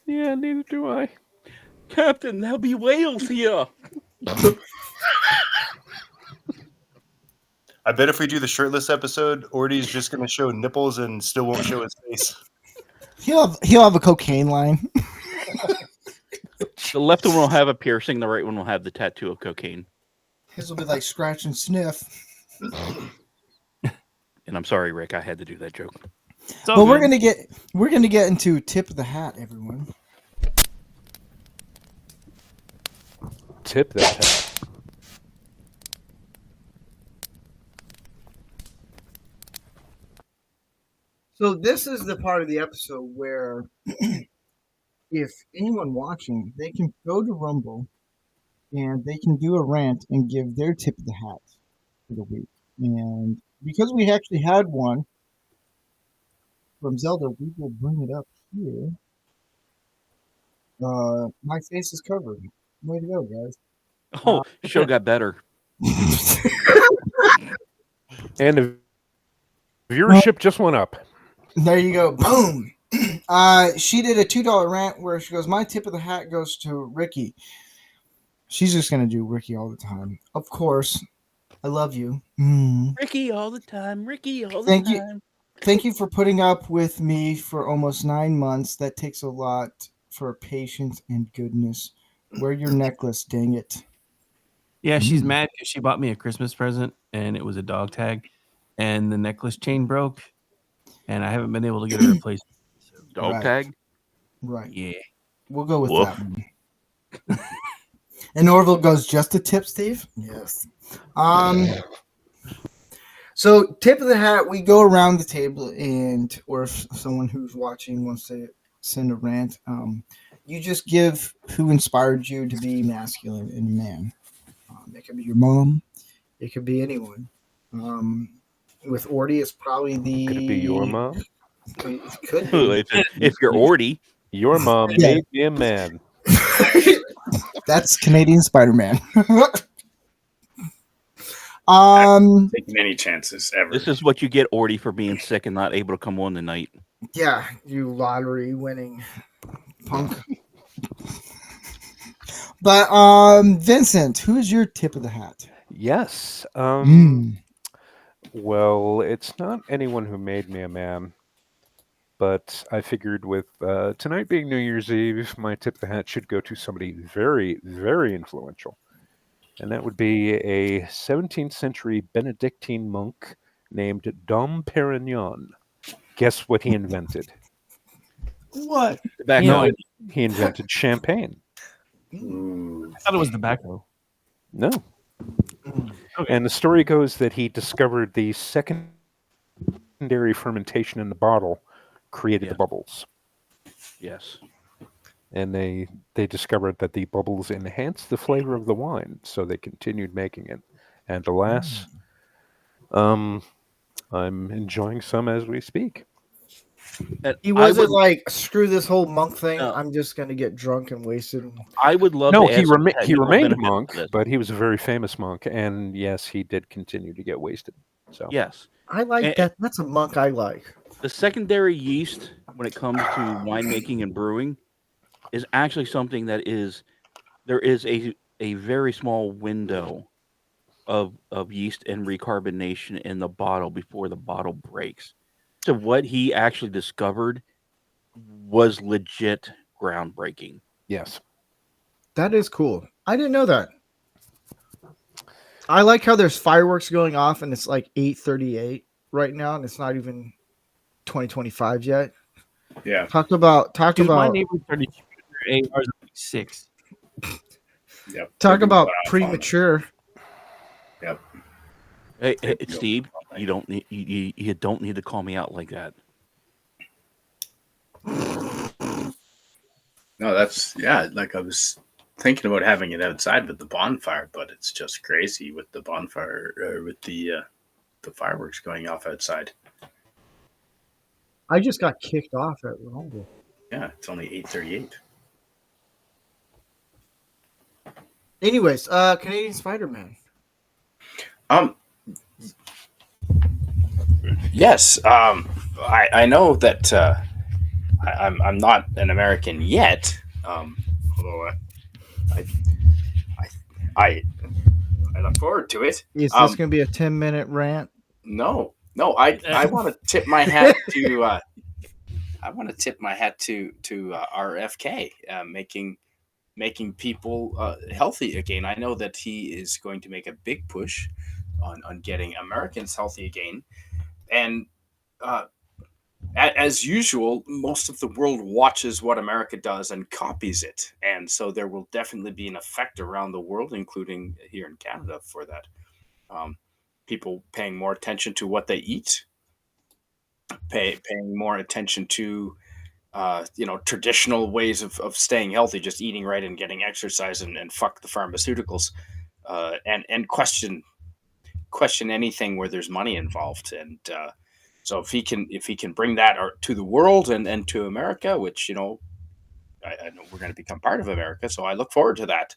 Yeah, neither do I. Captain, there'll be whales here. I bet if we do the shirtless episode, Ordy's just going to show nipples and still won't show his face. He'll have a cocaine line. The left one will have a piercing. The right one will have the tattoo of cocaine. His will be like scratch and sniff. And I'm sorry, Rick. I had to do that joke. But we're gonna get into tip of the hat, everyone. Tip that hat. So this is the part of the episode where if anyone watching, they can go to Rumble and they can do a rant and give their tip of the hat for the week. And because we actually had one from Zelda, we will bring it up here. My face is covered. Way to go, guys. Oh, show got better. And the viewership just went up. There you go. Boom. She did a $2 rant where she goes, my tip of the hat goes to Ricky. She's just going to do Ricky all the time. Of course. I love you. Ricky all the time. Ricky all the time. Thank you for putting up with me for almost 9 months. That takes a lot for patience and goodness. Wear your necklace, dang it. Yeah, she's mad because she bought me a Christmas present and it was a dog tag and the necklace chain broke and I haven't been able to get a replacement. Dog tag? Right. Yeah. We'll go with that one. And Orville goes, just a tip, Steve? Yes. So tip of the hat, we go around the table and or if someone who's watching wants to send a rant, you just give who inspired you to be masculine and a man. It could be your mom. It could be anyone. With Orty, it's probably Could it be your mom? Could be. if you're Orty, Your mom Yeah. made me a man. That's Canadian Spider-Man. Taking any chances ever. this is what you get, Orty, for being sick and not able to come on tonight. Yeah, you lottery winning punk. But Vincent, who's your tip of the hat? Yes. Well, it's not anyone who made me a man, but I figured with tonight being New Year's Eve, my tip of the hat should go to somebody very, very influential. And that would be a 17th century Benedictine monk named Dom Perignon. Guess what he invented? What? Tobacco. No, He invented champagne. Ooh. I thought it was tobacco. No. Okay. And the story goes that he discovered the secondary fermentation in the bottle created Yeah. the bubbles. Yes. And they discovered that the bubbles enhanced the flavor of the wine, so they continued making it. And alas, I'm enjoying some as we speak. He I wasn't would, like, screw this whole monk thing. No. I'm just gonna get drunk and wasted. I would love No, to he add some he technical remained a benefits to monk, this. but he was a very famous monk, and yes, he did continue to get wasted. So Yes. I like And- that. That's a monk I like. The secondary yeast, when it comes to winemaking and brewing, is actually something that there is a very small window of yeast and recarbonation in the bottle before the bottle breaks. So what he actually discovered was legit groundbreaking. yes, That is cool. I didn't know that. I like how there's fireworks going off and it's like 8:38 right now, and it's not even 2025 yet. Yeah. Talk about Because my neighbor started shooting their ARs at like 6. Yep. talk about Wow, fun. premature. Yep. Hey, Thank you. Steve, you don't need you don't need to call me out like that. No, that's like I was thinking about having it outside with the bonfire, but it's just crazy with the bonfire with the fireworks going off outside. I just got kicked off at Rumble. Yeah, it's only 8:38. Anyways, Canadian Spider-Man. Yes, I know that I'm not an American yet. Although I look forward to it. Is this going to be a 10-minute rant? No, I want to tip my hat to I want to tip my hat to RFK making people healthy again. I know that he is going to make a big push on getting Americans healthy again, and as usual, most of the world watches what America does and copies it, and so there will definitely be an effect around the world, including here in Canada, for that. People paying more attention to what they eat, paying more attention to traditional ways of staying healthy, just eating right and getting exercise, and fuck the pharmaceuticals, and question anything where there's money involved. And so if he can bring that to the world and to America, which I know we're going to become part of America, so I look forward to that.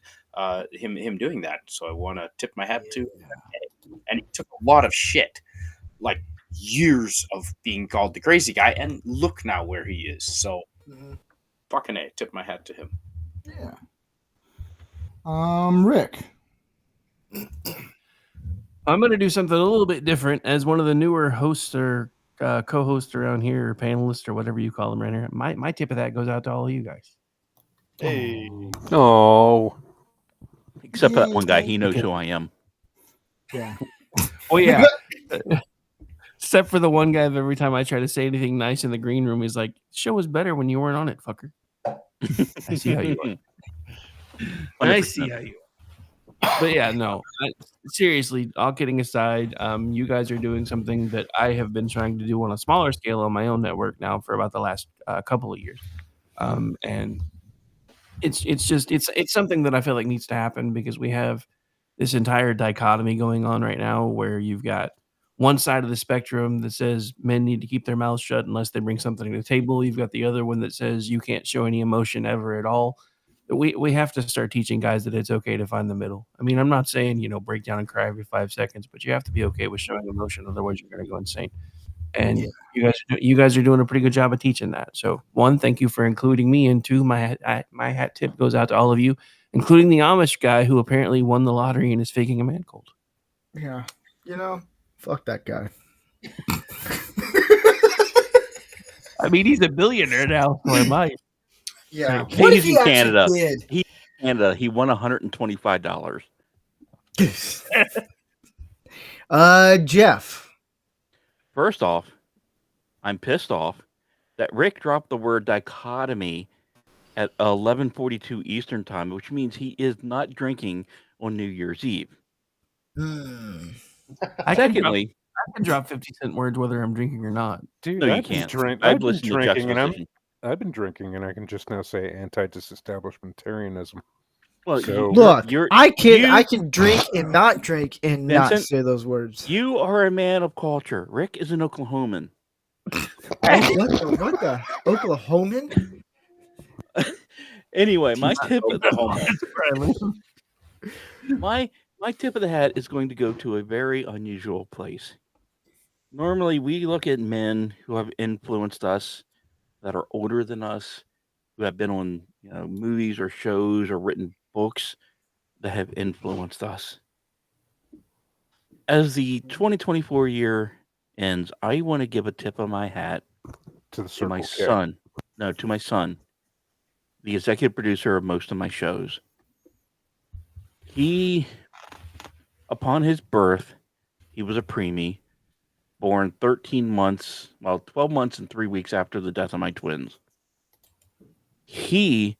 Him doing that. So I want to tip my hat to. And he took a lot of shit, like years of being called the crazy guy, and look now where he is. So, fucking A, tip my hat to him. Yeah. Rick. I'm going to do something a little bit different as one of the newer hosts or co-hosts around here, or panelists, or whatever you call them right here. My tip of that goes out to all of you guys. Hey. Oh, Except for that one guy, he knows who I am. Yeah. Oh, yeah. Except for the one guy that every time I try to say anything nice in the green room, he's like, show was better when you weren't on it, fucker. I see how you are. I see how you are. But yeah, no. Seriously, all kidding aside, you guys are doing something that I have been trying to do on a smaller scale on my own network now for about the last couple of years. And it's something that I feel like needs to happen because we have this entire dichotomy going on right now where you've got one side of the spectrum that says men need to keep their mouths shut unless they bring something to the table. You've got the other one that says you can't show any emotion ever at all. We have to start teaching guys that it's okay to find the middle. I mean, I'm not saying, break down and cry every 5 seconds, but you have to be okay with showing emotion. Otherwise, you're going to go insane. And Yeah. you guys are doing a pretty good job of teaching that. So, one, thank you for including me. And two, my hat tip goes out to all of you, including the Amish guy who apparently won the lottery and is faking a man cold. Yeah. Fuck that guy. I mean, he's a billionaire now. So am I. Yeah. Right. What if He's he in Canada. actually Canada, he won $125. did? Jeff. First off, I'm pissed off that Rick dropped the word dichotomy at 11:42 Eastern time, which means he is not drinking on New Year's Eve. Secondly, I can drop 50-cent words whether I'm drinking or not. Dude, no, you I've been can't. drink- I've I've been listened to Jeff's drinking, and decision. I've been drinking, and I can just now say anti-disestablishmentarianism. Well, So- Look, I you- can drink and not drink and not Vincent, say those words. You are a man of culture. Rick is an Oklahoman. What the Oklahoman? Anyway, my tip Oklahoma. my tip of the hat is going to go to a very unusual place. Normally, we look at men who have influenced us, that are older than us, who have been on movies or shows or written books that have influenced us. As the 2024 year ends, I want to give a tip of my hat To the to Circle my K. son. No, to my son, the executive producer of most of my shows. He, upon his birth, he was a preemie, born 12 months and 3 weeks after the death of my twins. He,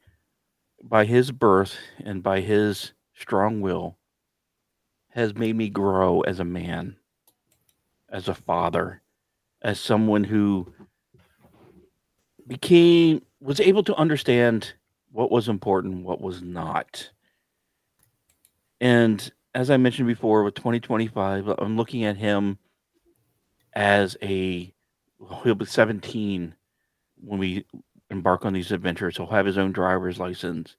by his birth and by his strong will, has made me grow as a man, as a father, as someone who was able to understand what was important, what was not. And as I mentioned before, with 2025, I'm looking at him as he'll be 17 when we embark on these adventures. He'll have his own driver's license.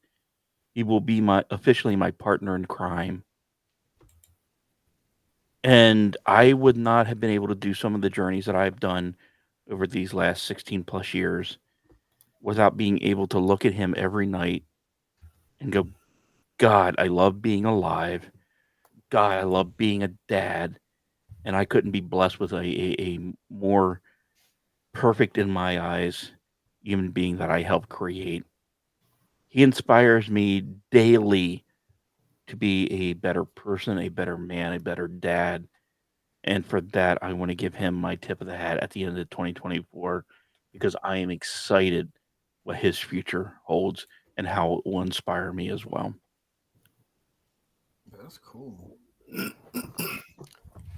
He will be officially my partner in crime. And I would not have been able to do some of the journeys that I've done over these last 16 plus years without being able to look at him every night and go, God, I love being alive. God, I love being a dad. And I couldn't be blessed with a more perfect in my eyes human being that I helped create. He inspires me daily to be a better person, a better man, a better dad. And for that, I want to give him my tip of the hat at the end of 2024 because I am excited what his future holds and how it will inspire me as well. That's cool.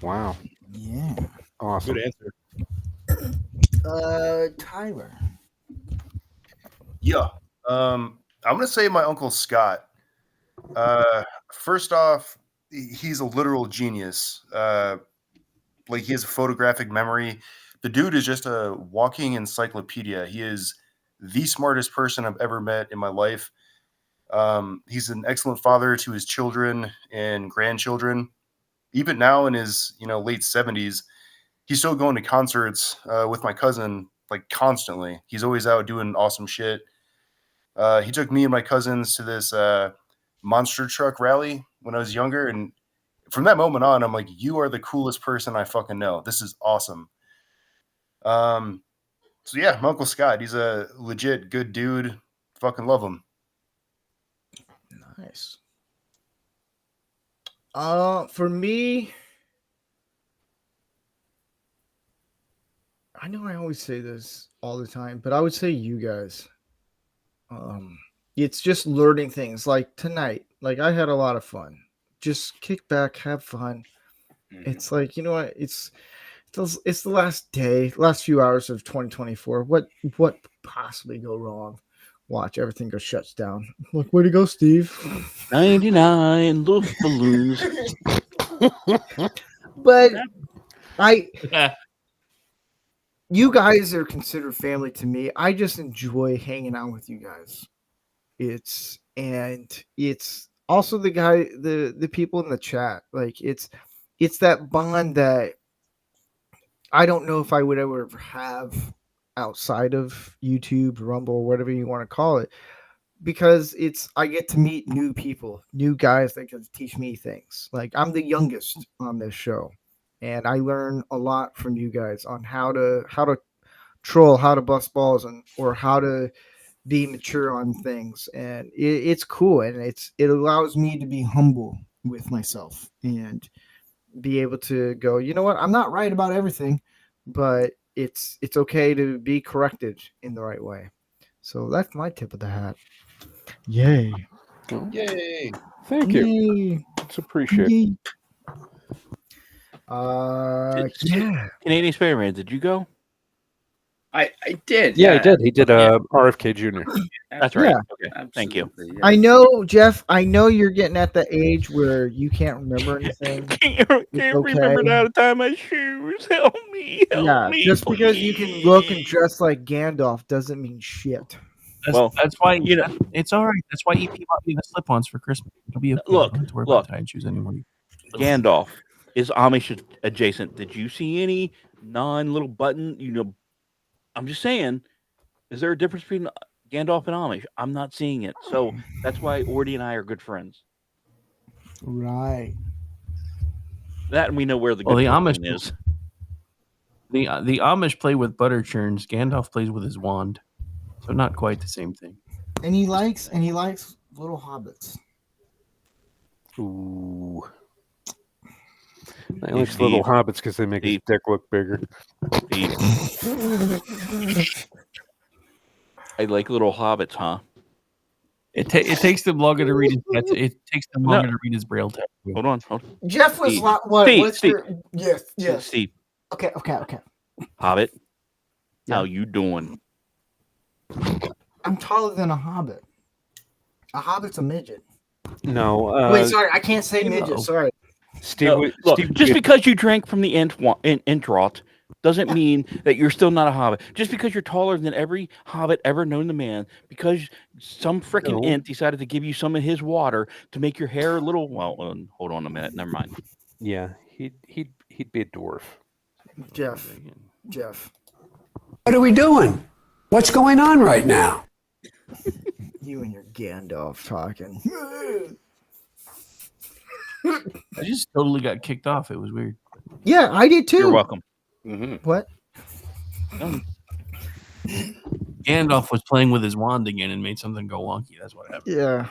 Wow. Yeah. Awesome. Good answer. Tyler. Yeah. I'm gonna say my Uncle Scott. First off, he's a literal genius. He has a photographic memory. The dude is just a walking encyclopedia. He is the smartest person I've ever met in my life. He's an excellent father to his children and grandchildren. Even now in his late 70s, he's still going to concerts with my cousin constantly. He's always out doing awesome shit. He took me and my cousins to this monster truck rally when I was younger, and from that moment on, I'm like, you are the coolest person I fucking know. This is awesome. So yeah, my Uncle Scott, he's a legit good dude. Fucking love him. Nice. For me, I know I always say this all the time, but I would say you guys. It's just learning things like tonight. Like I had a lot of fun. Just kick back, have fun. It's like, you know what? It's the last few hours of 2024. What possibly go wrong? Watch, everything goes shuts down. Look, way to go, Steve. 99 little balloons. But you guys are considered family to me. I just enjoy hanging out with you guys. It's also the people in the chat. Like it's that bond that I don't know if I would ever have outside of YouTube, Rumble, or whatever you want to call it, because I get to meet new people, new guys that can teach me things. Like I'm the youngest on this show, and I learn a lot from you guys on how to troll, how to bust balls, or how to be mature on things. And it's cool, and it allows me to be humble with myself and be able to go, you know what, I'm not right about everything, but it's okay to be corrected in the right way. So that's my tip of the hat. Yay. Yay! Thank you. Yay. It's appreciated. Yay. Yeah. Canadian Spider-Man, did you go? I did. Yeah, he did. He did RFK Jr. That's right. Yeah. Okay. Thank you. Absolutely, yeah. I know, Jeff, I know you're getting at the age where you can't remember anything. Can't okay. remember how to tie my shoes. Help me. Help me. Just because you can look and dress like Gandalf doesn't mean shit. That's why you know- it's all right. That's why EP bought me the slip-ons for Christmas. It'll be okay. Look, I don't have to worry look. about tying shoes anymore. Gandalf is Amish adjacent. Did you see any non-little button? I'm just saying, is there a difference between Gandalf and Amish? I'm not seeing it. So that's why Ordy and I are good friends. Right. That and we know where the good Well, the person Amish- is. The Amish play with butter churns. Gandalf plays with his wand. So not quite the same thing. And he likes little hobbits. Ooh. I Hey, like little Steve. hobbits because they make his Steve. dick look bigger. I like little hobbits, huh? It takes them longer to read his it takes them longer to read his braille text. Hold on. Jeff was Steve. what? Steve, What's Steve. your yes? Steve, Okay. Hobbit, Yeah. how you doing? I'm taller than a hobbit. A hobbit's a midget. No. Wait, sorry, I can't say you midget. know. Sorry. Steve, No, look, Steve, just because you drank from the Entrot doesn't mean that you're still not a hobbit. Just because you're taller than every hobbit ever known to man, because some freaking No. ent decided to give you some of his water to make your hair a little. Well, hold on a minute. Never mind. yeah, he'd be a dwarf. Jeff. What are we doing? What's going on right now? You and your Gandalf talking. I just totally got kicked off. It was weird. Yeah, I did too. You're welcome. What? Gandalf was playing with his wand again and made something go wonky. That's what happened. Yeah.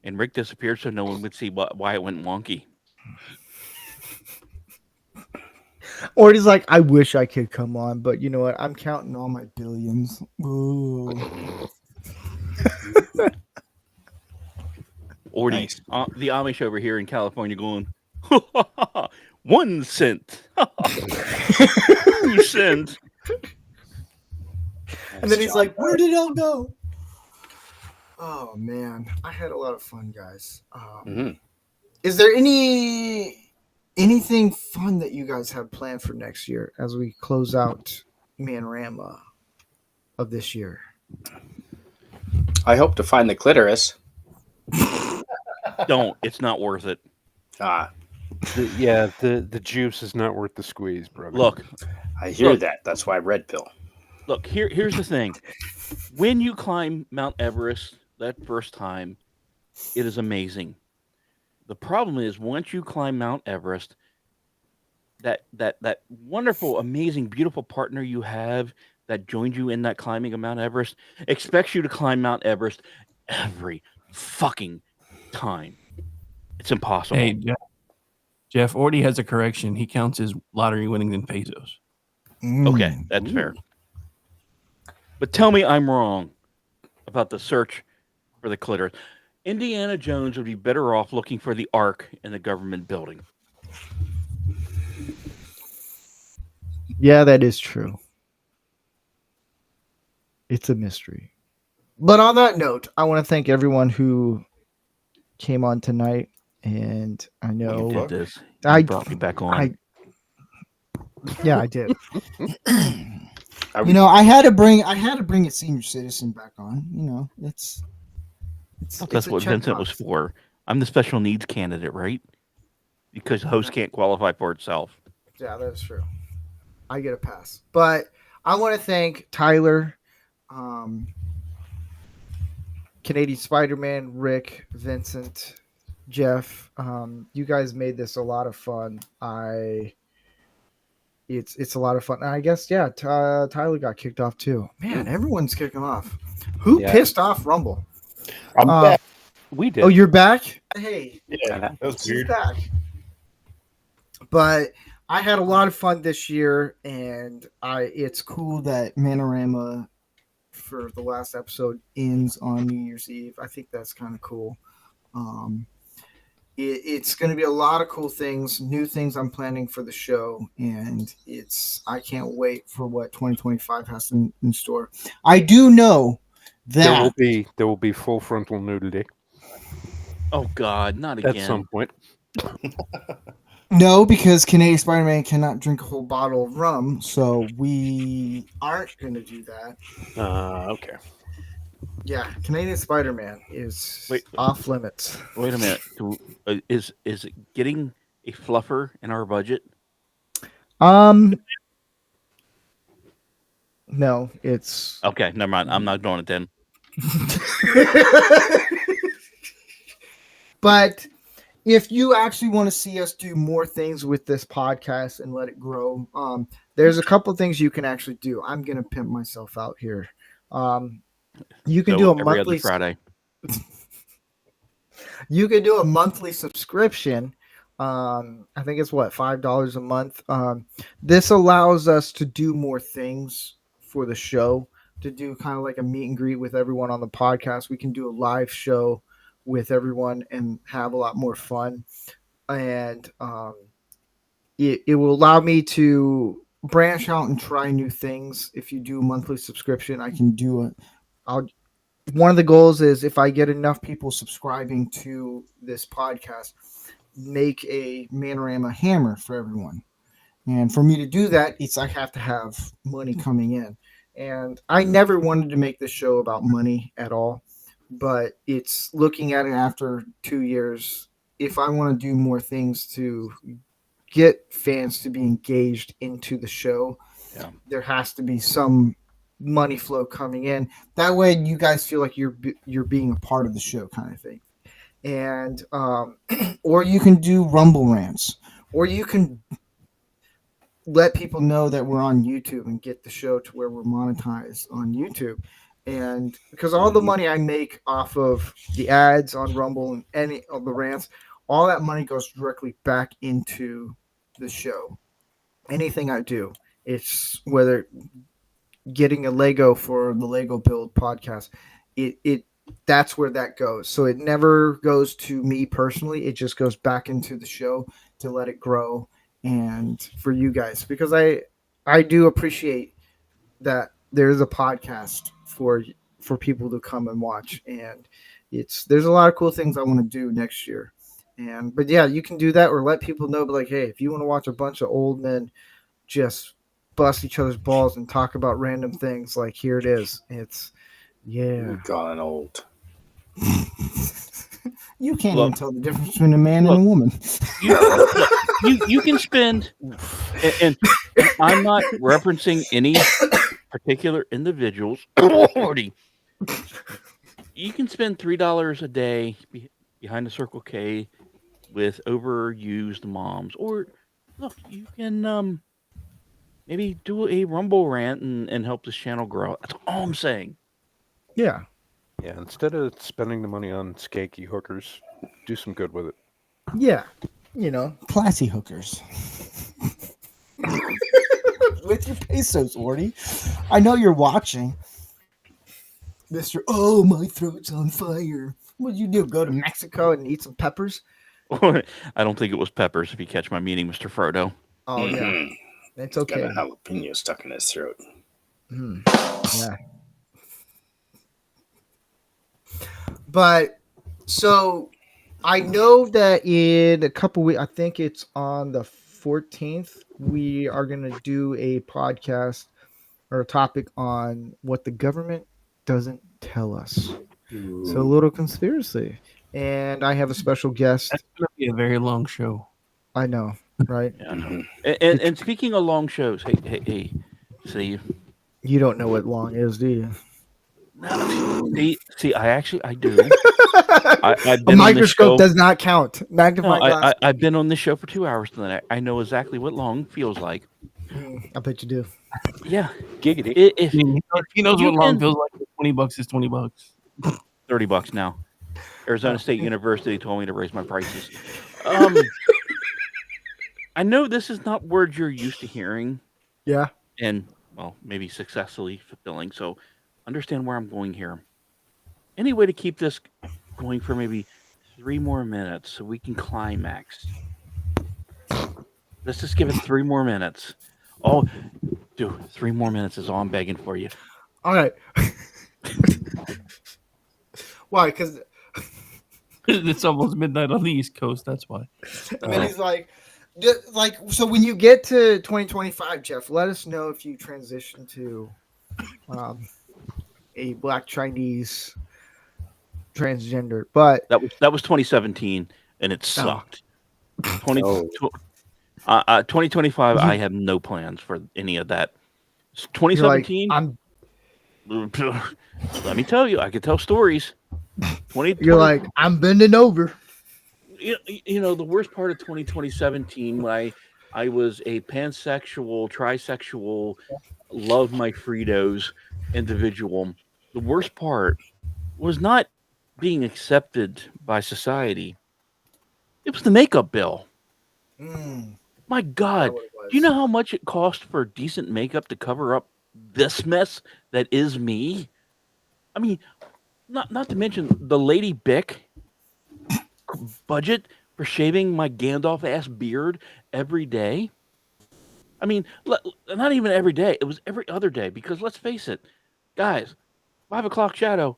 And Rick disappeared so no one would see why it went wonky. Or he's like, I wish I could come on, but you know what? I'm counting all my billions. Ooh. Or Nice. the Amish over here in California going, 1 cent, 2 cents. And then he's like, where did it all go? Oh, man. I had a lot of fun, guys. Is there anything fun that you guys have planned for next year as we close out Man-O-Rama of this year? I hope to find the clitoris. Don't. It's not worth it. The juice is not worth the squeeze, brother. Look, I hear that. That's why red pill. Look, here's the thing. When you climb Mount Everest that first time, it is amazing. The problem is once you climb Mount Everest, that wonderful, amazing, beautiful partner you have that joined you in that climbing of Mount Everest expects you to climb Mount Everest every fucking time. It's impossible. Hey, Jeff, Ordy has a correction. He counts his lottery winnings in pesos. Okay, that's fair. But tell me I'm wrong about the search for the clitoris. Indiana Jones would be better off looking for the Ark in the government building. Yeah, that is true. It's a mystery. But on that note, I want to thank everyone who came on tonight, and I You know did this. I You brought me back on. yeah, I did. Are You know, I had to bring a senior citizen back on. You know, it's That's a what Vincent was checkbox. for. I'm the special needs candidate, right? Because the host can't qualify for itself. Yeah, that's true. I get a pass, but I want to thank Tyler, um, Canadian Spider-Man, Rick, Vincent, Jeff. You guys made this a lot of fun. It's a lot of fun. And I guess Tyler got kicked off too. Man, everyone's kicking off. Who Yeah. pissed off Rumble? I'm back. We did. Oh, you're back. Hey, Yeah, that was he's weird. back. But I had a lot of fun this year, and it's cool that Man-O-Rama for the last episode ends on New Year's Eve. I think that's kind of cool. It's going to be a lot of cool things, new things I'm planning for the show, and I can't wait for what 2025 has in store. I do know that There will be full frontal nudity Oh God, not at again. some point. no, because Canadian Spider-Man cannot drink a whole bottle of rum, so we aren't going to do that. Okay. Yeah, Canadian Spider-Man is Wait. off limits. Wait a minute. Is it getting a fluffer in our budget? No, it's Okay, never mind. I'm not doing it then. But if you actually want to see us do more things with this podcast and let it grow, there's a couple things you can actually do. I'm gonna pimp myself out here. You can So do a every monthly other Friday. You can do a monthly subscription. I think it's what, $5 a month. This allows us to do more things for the show, to do kind of like a meet and greet with everyone on the podcast. We can do a live show with everyone and have a lot more fun. And it will allow me to branch out and try new things. If you do a monthly subscription, I can do it. One of the goals is, if I get enough people subscribing to this podcast, make a Man-O-Rama hammer for everyone. And for me to do that, I have to have money coming in. And I never wanted to make this show about money at all, but it's looking at it after 2 years. If I want to do more things to get fans to be engaged into the show, there has to be some money flow coming in. That way, you guys feel like you're being a part of the show, kind of thing. And or you can do Rumble rants, or you can let people know that we're on YouTube and get the show to where we're monetized on YouTube. And because all the money I make off of the ads on Rumble and any of the rants, all that money goes directly back into the show. Anything I do, it's whether getting a Lego for the Lego Build podcast, that's where that goes. So it never goes to me personally. It just goes back into the show to let it grow and for you guys, because I do appreciate that there's a podcast for people to come and watch, and there's a lot of cool things I want to do next year. But yeah, you can do that, or let people know, but like, hey, if you want to watch a bunch of old men just bust each other's balls and talk about random things, like, here it is. You've gone old. You can't even tell the difference between a man and a woman. You can spend, and I'm not referencing any particular individuals. You can spend $3 a day behind the Circle K with overused moms, or look, you can maybe do a Rumble rant and help this channel grow. That's all I'm saying. Yeah. Yeah, instead of spending the money on skanky hookers, do some good with it. Yeah. Classy hookers. With your pesos, Orty. I know you're watching. Mr. Oh, my throat's on fire. What'd you do? Go to Mexico and eat some peppers? I don't think it was peppers, if you catch my meaning, Mr. Frodo. Oh, yeah. It's okay. Got a jalapeno stuck in his throat. Yeah. But so I know that in a couple weeks, I think it's on the 14th, we are going to do a podcast or a topic on what the government doesn't tell us. So a little conspiracy. And I have a special guest. That's gonna be a very long show. I know, right? Yeah, I know. And speaking of long shows, hey, see, You don't know what long is, do you? see, I do. I've A been on this microscope show. does not count. No, Magnifying glass. I've been on this show for 2 hours tonight. I know exactly what long feels like. I bet you do. Yeah, Giggity. if He knows you what long can- feels like. $20 is $20. $30 now. Arizona State University told me to raise my prices. I know this is not words you're used to hearing, Yeah. and well, maybe successfully fulfilling. So, understand where I'm going here. Any way to keep this going for maybe 3 more minutes so we can climax? Let's just give it 3 more minutes. Oh, dude, 3 more minutes is all I'm begging for you. All right. Why? Because It's almost midnight on the East Coast. That's why. and then he's like, so when you get to 2025, Jeff, let us know if you transition to a Black Chinese transgender. But That was 2017, and it sucked. 2025, I have no plans for any of that. you're like, 2017, I'm. let me tell you, I could tell stories. You're like, I'm bending over. You know, the worst part of 2017 when I was a pansexual, trisexual, love my Fritos individual. The worst part was not being accepted by society. It was the makeup bill. My God, do you know how much it cost for decent makeup to cover up this mess that is me? I mean, not to mention the Lady Bic budget for shaving my Gandalf ass beard every day. I mean, not even every day. It was every other day because let's face it, guys, 5 o'clock shadow,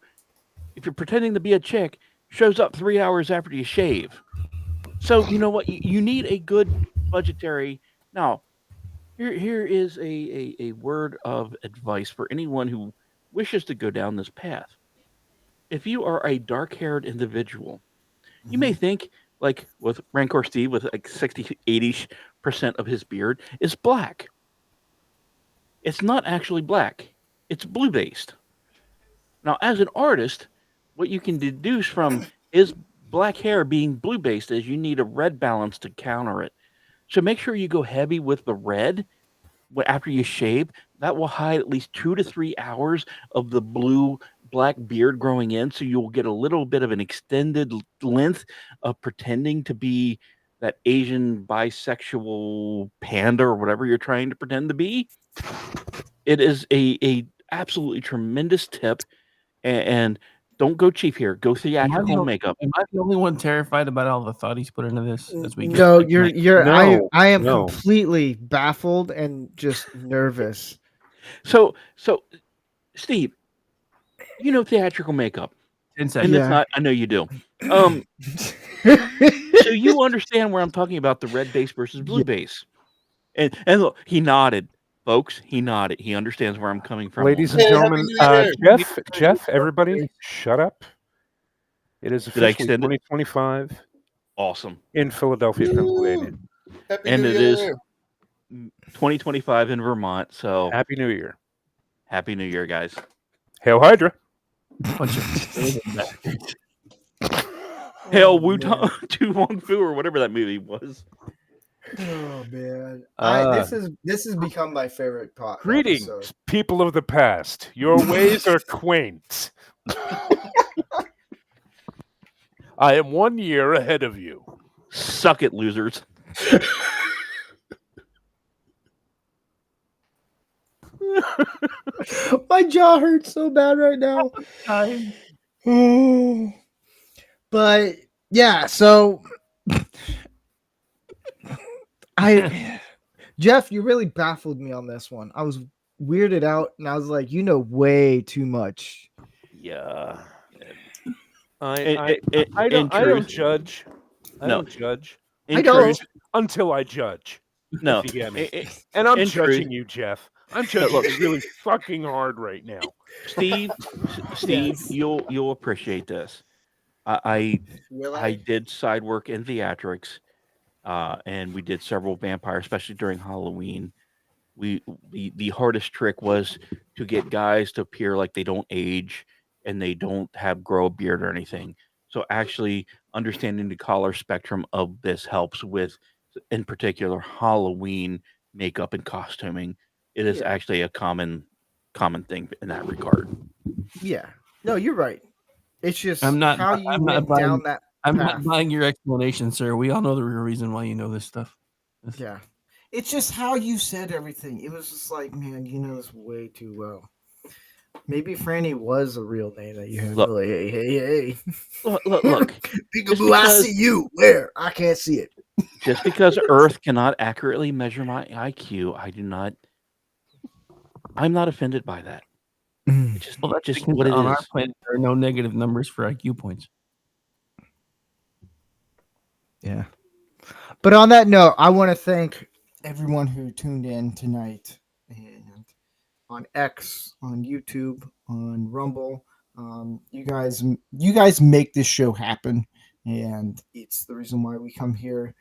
if you're pretending to be a chick, shows up 3 hours after you shave. So you know what? You need a good budgetary. Now, here is a word of advice for anyone who wishes to go down this path. If you are a dark-haired individual, you may think, like with Rancor Steve, with like 60, 80% of his beard is black. It's not actually black. It's blue-based. Now, as an artist, what you can deduce from his black hair being blue-based is you need a red balance to counter it. So make sure you go heavy with the red after you shave. That will hide at least 2 to 3 hours of the black beard growing in, so you'll get a little bit of an extended length of pretending to be that Asian bisexual panda or whatever you're trying to pretend to be. It is a absolutely tremendous tip, and don't go cheap here. Go theatrical makeup. Am I the only one terrified about all the thought he's put into this as we No, get you're. No, I am no. completely baffled and just nervous. So Steve, you know theatrical makeup. 10 And seconds. it's not, I know you do. So you understand where I'm talking about the red base versus blue base. And look, he nodded, folks. He nodded. He understands where I'm coming from. Ladies on and that. gentlemen, Jeff, everybody, shut up. It is Did I officially extend it? 2025 Awesome. in Philadelphia, Pennsylvania. And it is 2025 in Vermont. So Happy New Year. Happy New Year, guys. Hail Hydra. Bunch of Hail Wu Tang Tu Wong Fu or whatever that movie was. Oh man, Uh, this has become my favorite part. Greetings, episode. people of the past. Your ways are quaint. I am 1 year ahead of you. Suck it, losers. My jaw hurts so bad right now. But yeah, so Jeff, you really baffled me on this one. I was weirded out and I was like, you know way too much. Yeah. I In don't truth, judge. I No. don't judge in don't. truth, until I judge. no. If you get me. I- I- And I'm in judging truth- you, Jeff. I'm judging look. you really fucking hard right now. Steve, Yes. you'll appreciate this. I Will I did side work in theatrics, and we did several vampires, especially during Halloween. The hardest trick was to get guys to appear like they don't age and they don't have grow a beard or anything. So actually understanding the color spectrum of this helps with, in particular, Halloween makeup and costuming. It is Yeah. actually a common thing in that regard. Yeah. No, you're right. It's just I'm not- how you I'm not went down buying- that I'm path. not buying your explanation, sir. We all know the real reason why you know this stuff. Yeah. It's just how you said everything. It was just like, man, you know this way too well. Maybe Franny was a real name that you had. Look. Like, hey. Look, Peekaboo, I because- see you. Where? I can't see it. just because Earth cannot accurately measure my IQ, I'm not offended by that. It's just, Well, that's just because what it on our is. planet there are no negative numbers for IQ points. Yeah. But on that note, I want to thank everyone who tuned in tonight and on X, on YouTube, on Rumble. You guys make this show happen, and it's the reason why we come here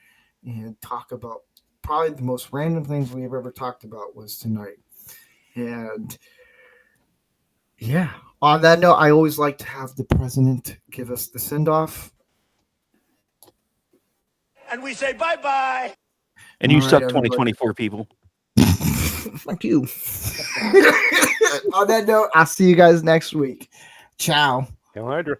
and talk about probably the most random things we've ever talked about was tonight. And yeah, on that note, I always like to have the president give us the send off. And we say bye-bye. And you All right, suck, everybody. 2024 people. Fuck you. On that note, I'll see you guys next week. Ciao. Hail Hydra.